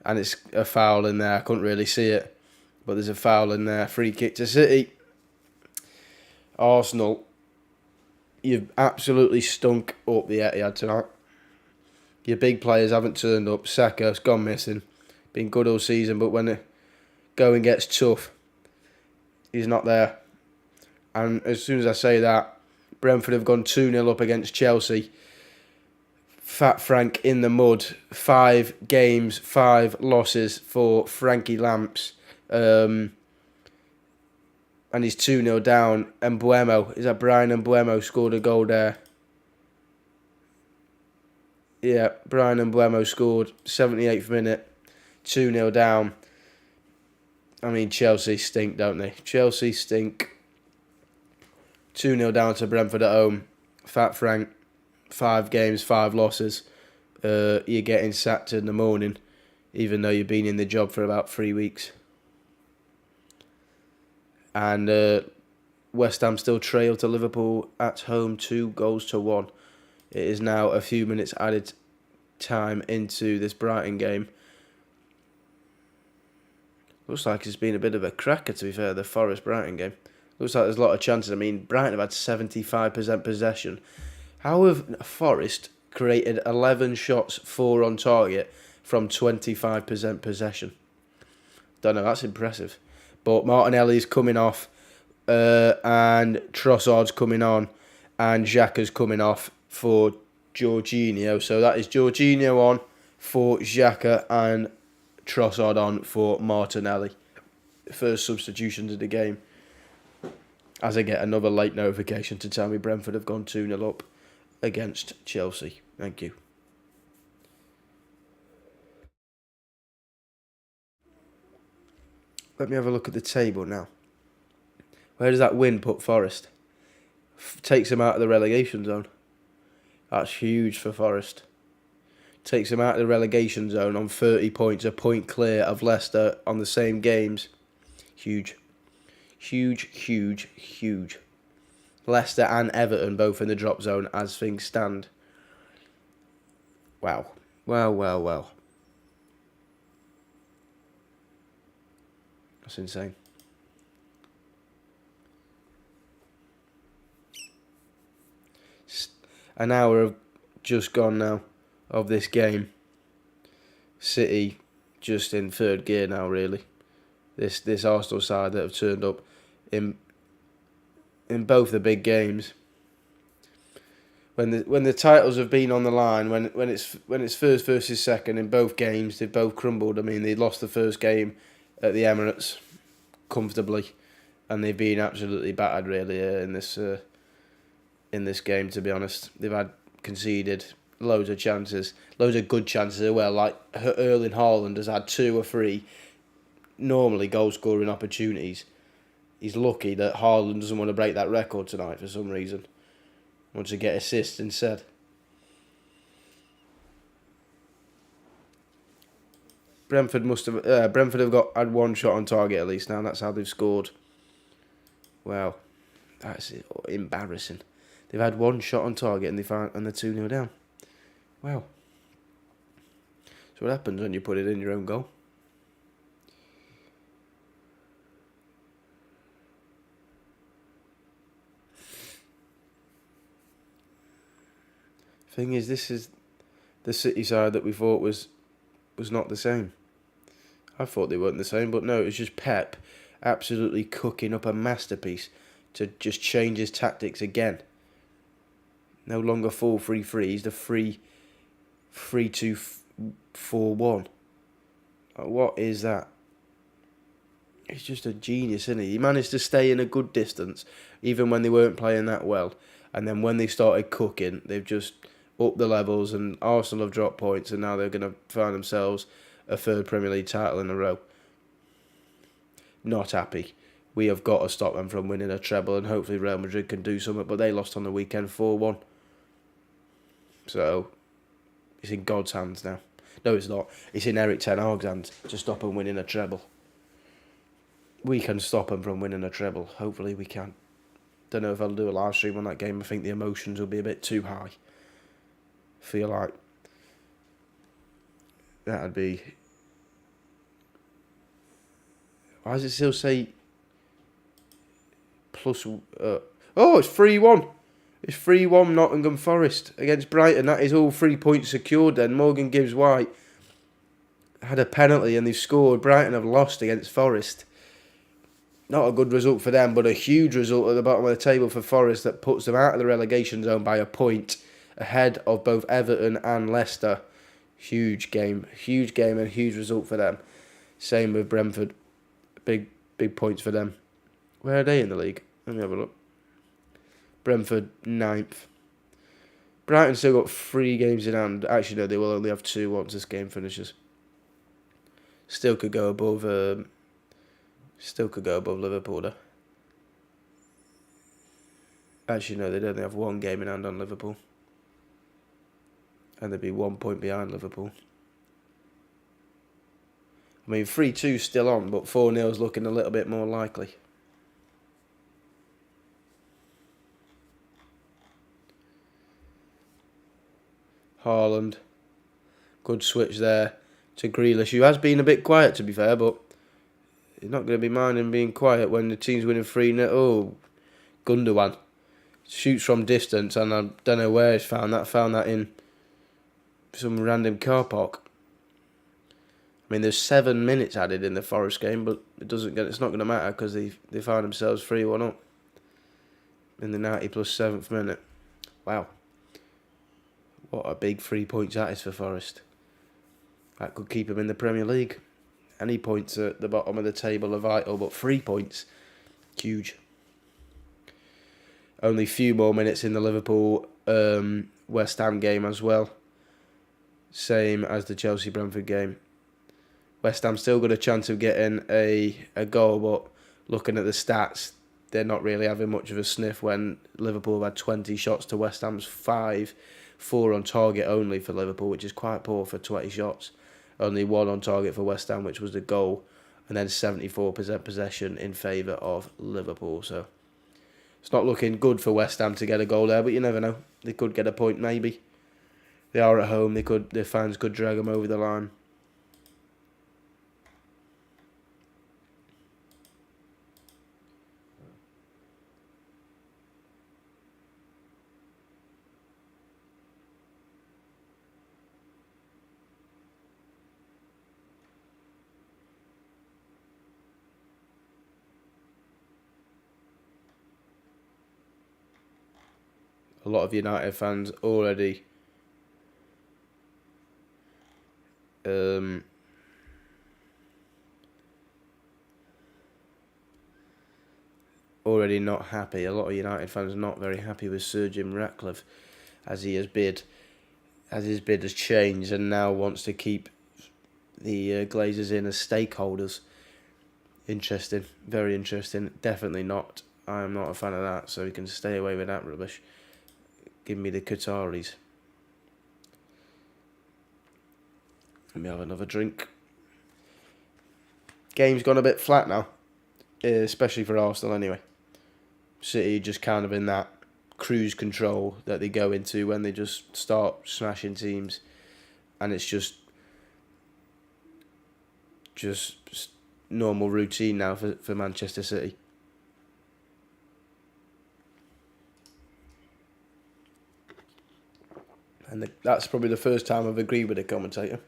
And it's a foul in there. I couldn't really see it. But there's a foul in there. Free kick to City. Arsenal, you've absolutely stunk up the Etihad tonight. Your big players haven't turned up. Saka's gone missing. Been good all season, but when the going gets tough, he's not there. And as soon as I say that, Brentford have gone 2-0 up against Chelsea. Fat Frank in the mud. 5 games, 5 losses for Frankie Lamps. And he's 2-0 down. And Mbeumo, is that Brian Mbeumo scored a goal there? Yeah, Brian Mbeumo scored 78th minute, 2-0 down. I mean, Chelsea stink, don't they? Chelsea stink. 2-0 down to Brentford at home. Fat Frank, 5 games, 5 losses. You're getting sacked in the morning, even though you've been in the job for about 3 weeks. And West Ham still trail to Liverpool at home 2-1. It is now a few minutes added time into this Brighton game. Looks like it's been a bit of a cracker, to be fair, the Forest-Brighton game. Looks like there's a lot of chances. I mean, Brighton have had 75% possession. How have Forest created 11 shots, 4 on target, from 25% possession? Don't know, that's impressive. But Martinelli's coming off, and Trossard's coming on, and Xhaka's coming off for Jorginho. So that is Jorginho on for Xhaka and Trossard on for Martinelli. First substitutions of the game. As I get another late notification to tell me Brentford have gone 2-0 up against Chelsea. Thank you. Let me have a look at the table now. Where does that win put Forest? Takes them out of the relegation zone. That's huge for Forest. Takes them out of the relegation zone on 30 points, a point clear of Leicester on the same games. Huge. Huge. Leicester and Everton both in the drop zone as things stand. Wow. Well. That's insane. An hour of just gone now of this game. City just in third gear now, really. This Arsenal side that have turned up in both the big games. When the titles have been on the line, when it's first versus second in both games, they've both crumbled. I mean, they lost the first game at the Emirates comfortably, and they've been absolutely battered really in this game. To be honest, they've had conceded loads of chances, loads of good chances as well. Like Erling Haaland has had 2 or 3 normally goal scoring opportunities. He's lucky that Haaland doesn't want to break that record tonight for some reason. Wants to get assists instead. Brentford have had 1 shot on target at least now. That's how they've scored. Wow, that's embarrassing. They've had 1 shot on target and they're 2-0 down. Wow. So what happens when you put it in your own goal? Thing is, this is the City side that we thought was not the same. I thought they weren't the same, but no, it was just Pep absolutely cooking up a masterpiece to just change his tactics again. No longer 4-3-3, he's the 3-2-4-1. What is that? He's just a genius, isn't he? He managed to stay in a good distance, even when they weren't playing that well. And then when they started cooking, they've just upped the levels, and Arsenal have dropped points, and now they're going to find themselves a 3rd Premier League title in a row. Not happy. We have got to stop them from winning a treble, and hopefully Real Madrid can do something, but they lost on the weekend 4-1. So, it's in God's hands now. No, it's not. It's in Erik ten Hag's hands to stop them winning a treble. We can stop them from winning a treble. Hopefully we can. Don't know if I'll do a live stream on that game. I think the emotions will be a bit too high. Feel like that'd be... Why does it still say plus... Oh, it's 3-1. It's 3-1 Nottingham Forest against Brighton. That is all 3 points secured then. Morgan Gibbs-White had a penalty and they've scored. Brighton have lost against Forest. Not a good result for them, but a huge result at the bottom of the table for Forest that puts them out of the relegation zone by a point, ahead of both Everton and Leicester. Huge game and huge result for them. Same with Brentford. Big points for them. Where are they in the league? Let me have a look. Brentford 9th. Brighton still got 3 games in hand. Actually, no, they will only have 2 once this game finishes. Still could go above Liverpool though. Actually, no, they'd only have 1 game in hand on Liverpool. And they'd be 1 point behind Liverpool. I mean, 3-2's still on, but 4-0's looking a little bit more likely. Haaland. Good switch there to Grealish, who has been a bit quiet, to be fair, but he's not going to be minding being quiet when the team's winning 3-0. Oh, Gundogan shoots from distance, and I don't know where he's found that. Found that in some random car park. I mean, there's 7 minutes added in the Forest game, but it's not going to matter because they find themselves 3-1 up in the 90 plus 7th minute. Wow. What a big 3 points that is for Forest. That could keep them in the Premier League. Any points at the bottom of the table are vital, but 3 points, huge. Only few more minutes in the Liverpool West Ham game as well. Same as the Chelsea-Brentford game. West Ham still got a chance of getting a goal, but looking at the stats, they're not really having much of a sniff when Liverpool have had 20 shots to West Ham's 5. 4 on target only for Liverpool, which is quite poor for 20 shots. Only 1 on target for West Ham, which was the goal, and then 74% possession in favour of Liverpool. So it's not looking good for West Ham to get a goal there, but you never know. They could get a point, maybe. They are at home. Their fans could drag them over the line. a lot of United fans already not happy. A lot of United fans are not very happy with Sir Jim Ratcliffe, as his bid has changed and now wants to keep the Glazers in as stakeholders. Interesting, very interesting. Definitely not. I am not a fan of that, so we can stay away with that rubbish. Give me the Qataris. Let me have another drink. Game's gone a bit flat now, especially for Arsenal anyway. City just kind of in that cruise control that they go into when they just start smashing teams, and it's just normal routine now for Manchester City. And that's probably the first time I've agreed with the commentator.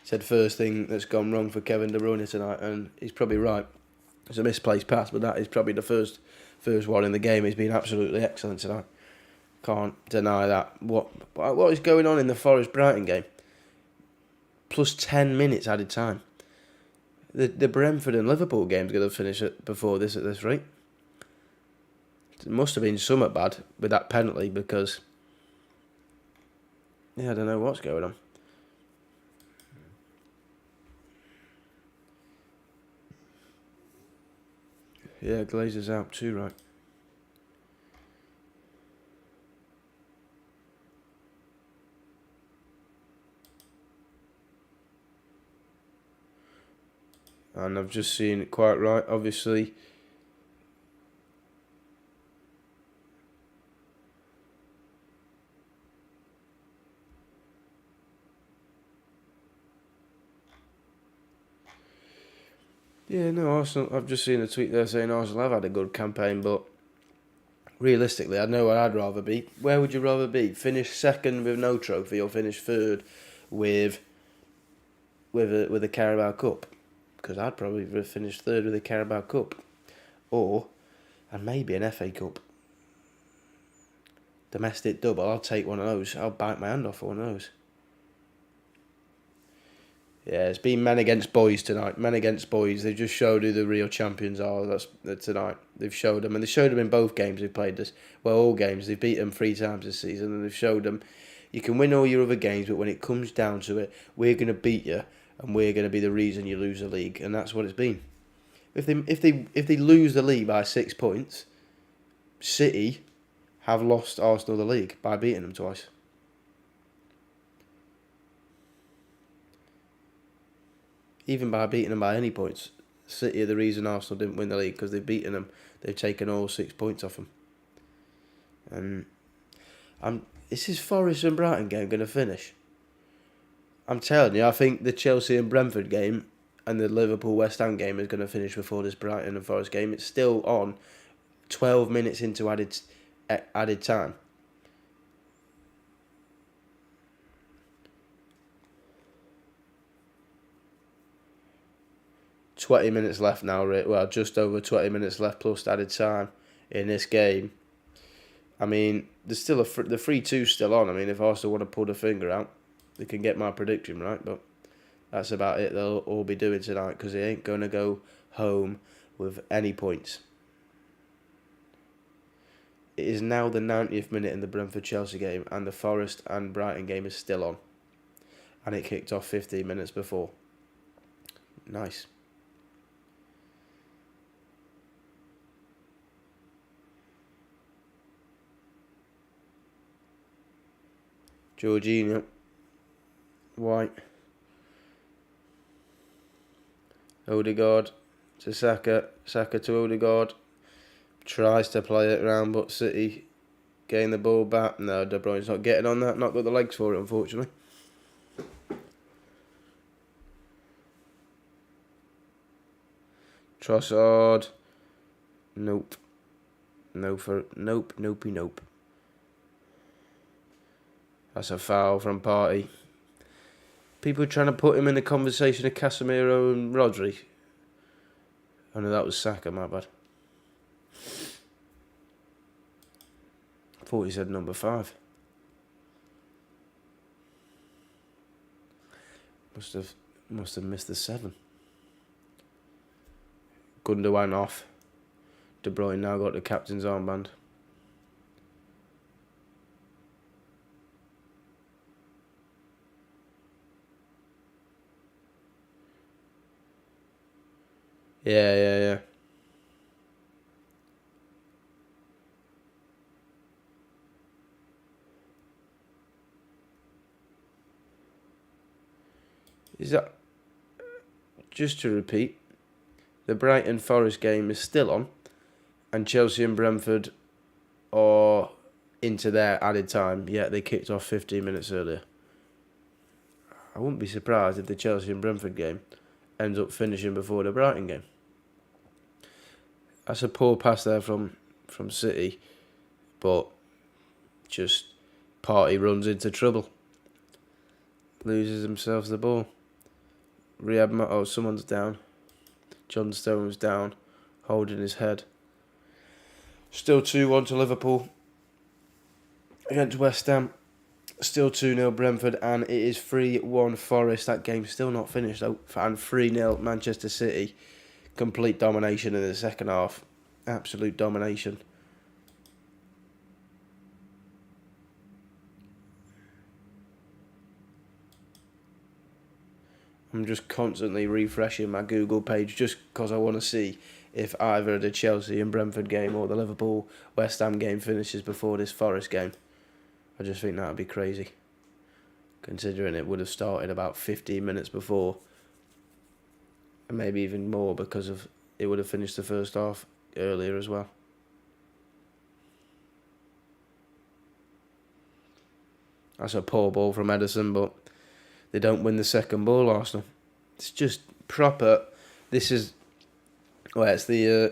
Said first thing that's gone wrong for Kevin De Bruyne tonight, and he's probably right. It's a misplaced pass, but that is probably the first one in the game. He's been absolutely excellent tonight. Can't deny that. What is going on in the Forest Brighton game? Plus 10 minutes added time. The Brentford and Liverpool game's going to finish it before this at this rate. It must have been somewhat bad with that penalty because, I don't know what's going on. Yeah, Glazer's out too, right? And I've just seen it quite right, obviously. Yeah, no, Arsenal. I've just seen a tweet there saying Arsenal have had a good campaign, but realistically, I know where I'd rather be. Where would you rather be? Finish second with no trophy, or finish third with a Carabao Cup? Because I'd probably finish third with a Carabao Cup, and maybe an FA Cup. Domestic double. I'll take one of those. I'll bite my hand off for one of those. Yeah, it's been men against boys tonight. Men against boys. They've just showed who the real champions are. That's tonight. They've showed them, and they showed them in both games they've played this. Well, all games. They've beat them 3 times this season, and they've showed them you can win all your other games, but when it comes down to it, we're going to beat you, and we're going to be the reason you lose the league, and that's what it's been. If they lose the league by 6 points, City have lost Arsenal the league by beating them twice. Even by beating them by any points, City are the reason Arsenal didn't win the league, because they've beaten them. They've taken all 6 points off them. And is this Forest and Brighton game going to finish? I'm telling you, I think the Chelsea and Brentford game and the Liverpool West Ham game is going to finish before this Brighton and Forest game. It's still on 12 minutes into added time. $20 minutes left now, well, just over 20 minutes left plus added time in this game. I mean, there's still the 3-2's still on. I mean, if Arsenal want to pull the finger out, they can get my prediction right, but that's about it they'll all be doing tonight, because they ain't going to go home with any points. It is now the 90th minute in the Brentford-Chelsea game, and the Forest and Brighton game is still on. And it kicked off 15 minutes before. Nice. Jorginho, White, Odegaard to Saka, Saka to Odegaard, tries to play it around, but City getting the ball back. No, De Bruyne's not getting on that, not got the legs for it, unfortunately. Trossard, nope. Nope. That's a foul from Partey. People are trying to put him in the conversation of Casemiro and Rodri. Oh no, that was Saka, my bad. thought he said number 5. Must have missed the 7. Gundogan off. De Bruyne now got the captain's armband. Yeah. Is that... Just to repeat, the Brighton Forest game is still on, and Chelsea and Brentford are into their added time, yet they kicked off 15 minutes earlier. I wouldn't be surprised if the Chelsea and Brentford game ends up finishing before the Brighton game. That's a poor pass there from City, but just Partey runs into trouble. Loses himself the ball. Someone's down. John Stones down, holding his head. Still 2-1 to Liverpool against West Ham. Still 2-0 Brentford, and it is 3-1 Forest. That game's still not finished though. And 3-0 Manchester City. Complete domination in the second half. Absolute domination. I'm just constantly refreshing my Google page just because I want to see if either the Chelsea and Brentford game or the Liverpool West Ham game finishes before this Forest game. I just think that would be crazy, considering it would have started about 15 minutes before, and maybe even more because of it would have finished the first half earlier as well. That's a poor ball from Edison, but they don't win the second ball, Arsenal. It's just proper. This is... Well, it's the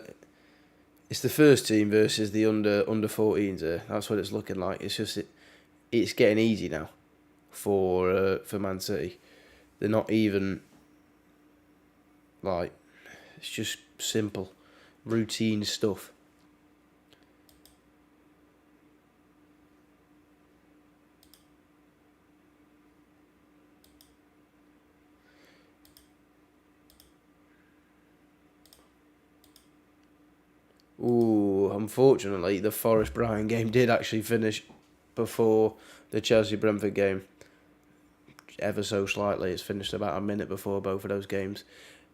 first team versus the under 14s here. That's what it's looking like. It's just... It's getting easy now for Man City. They're not even... Like... It's just simple. Routine stuff. Ooh, unfortunately, the Forest Brighton game did actually finish before the Chelsea Brentford game. Ever so slightly. It's finished about a minute before both of those games.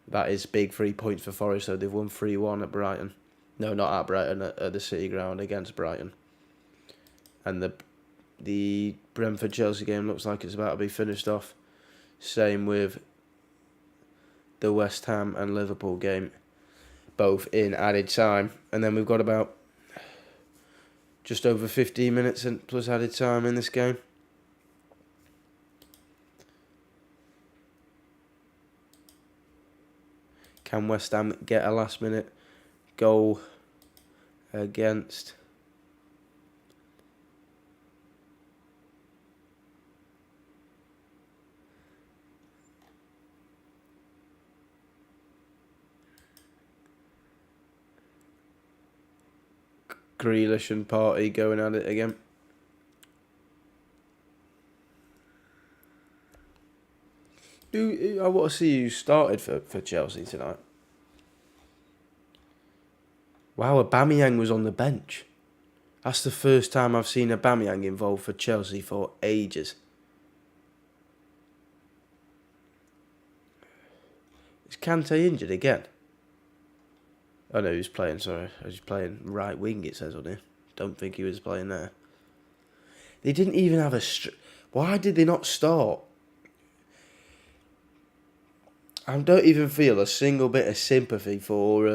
That is big 3 points for Forest, so they've won 3-1 at Brighton. No, not at Brighton, at the City Ground against Brighton. And the Brentford-Chelsea game looks like it's about to be finished off. Same with the West Ham and Liverpool game. Both in added time. And then we've got about just over 15 minutes plus added time in this game. Can West Ham get a last minute goal against Grealish and Partey going at it again? I want to see who started for Chelsea tonight. Wow, Aubameyang was on the bench. That's the first time I've seen Aubameyang involved for Chelsea for ages. Is Kante injured again? Oh no, he was playing, sorry. He was playing right wing, it says on here. Don't think he was playing there. They didn't even have a... Why did they not start? I don't even feel a single bit of sympathy for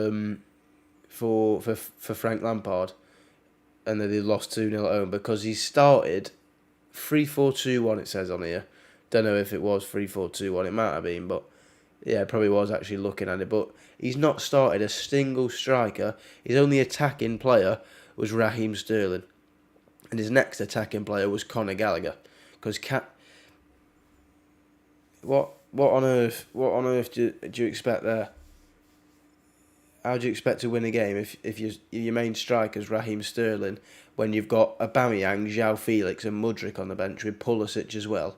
Frank Lampard, and that they lost 2-0 at home, because he started 3-4-2-1, it says on here. Don't know if it was 3-4-2-1, it might have been, but yeah, probably was actually looking at it. But he's not started a single striker. His only attacking player was Raheem Sterling, and his next attacking player was Conor Gallagher. Because what on earth do you expect there? how do you expect to win a game if your main striker's Raheem Sterling when you've got Aubameyang, João Felix and Mudryk on the bench with Pulisic as well,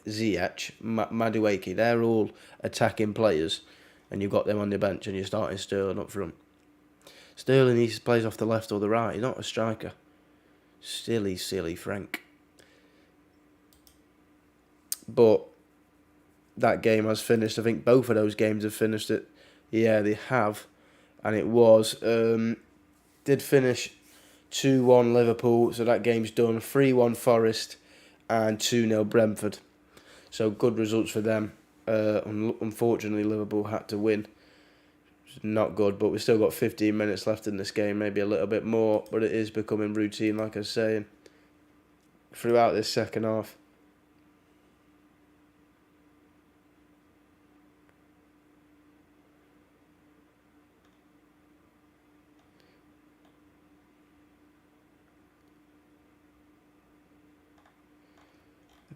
Ziyech, Madueke, they're all attacking players, and you've got them on the bench and you're starting Sterling up front. Sterling, he plays off the left or the right, he's not a striker. Silly Frank. But that game has finished. I think both of those games have finished it. Yeah, they have. And it was, did finish 2-1 Liverpool, so that game's done. 3-1 Forest and 2-0 Brentford. So good results for them. Unfortunately, Liverpool had to win. It's not good, but we've still got 15 minutes left in this game, maybe a little bit more, but it is becoming routine, like I was saying, throughout this second half.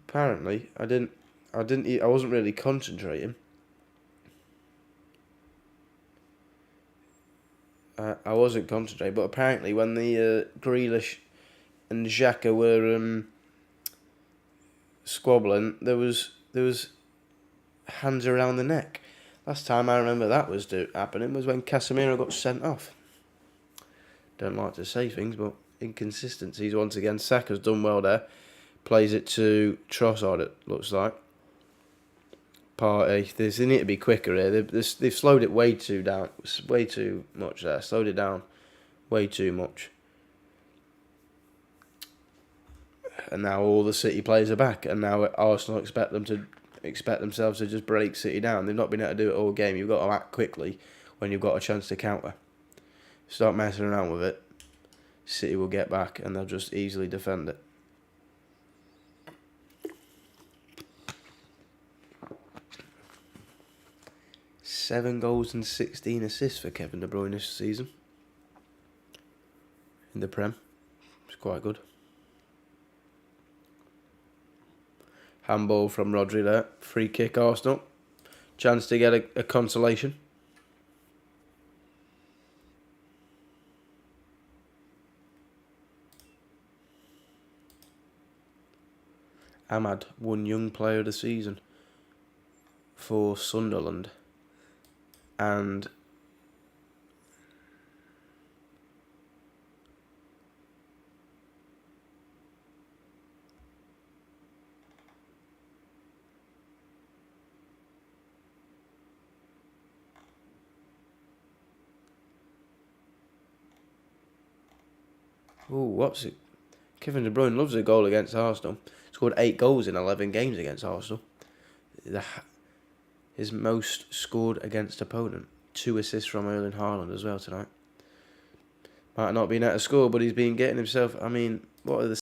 Apparently, I wasn't really concentrating. I wasn't concentrating, but apparently when the Grealish and Xhaka were squabbling, there was hands around the neck. Last time I remember that was happening was when Casemiro got sent off. Don't like to say things, but inconsistencies once again. Saka's done well there. Plays it to Trossard, it looks like. Partey. They need to be quicker here. They've slowed it way too down. Way too much there. Slowed it down way too much. And now all the City players are back. And now Arsenal expect themselves to just break City down. They've not been able to do it all game. You've got to act quickly when you've got a chance to counter. Start messing around with it. City will get back and they'll just easily defend it. 7 goals and 16 assists for Kevin De Bruyne this season. In the Prem. It's quite good. Handball from Rodri there. Free kick Arsenal. Chance to get a consolation. Ahmad won Young Player of the Season for Sunderland. And what's it? Kevin De Bruyne loves a goal against Arsenal. Scored 8 goals in 11 games against Arsenal. His most scored against opponent. 2 assists from Erling Haaland as well tonight. Might not be net a score, but he's been getting himself. I mean, what are the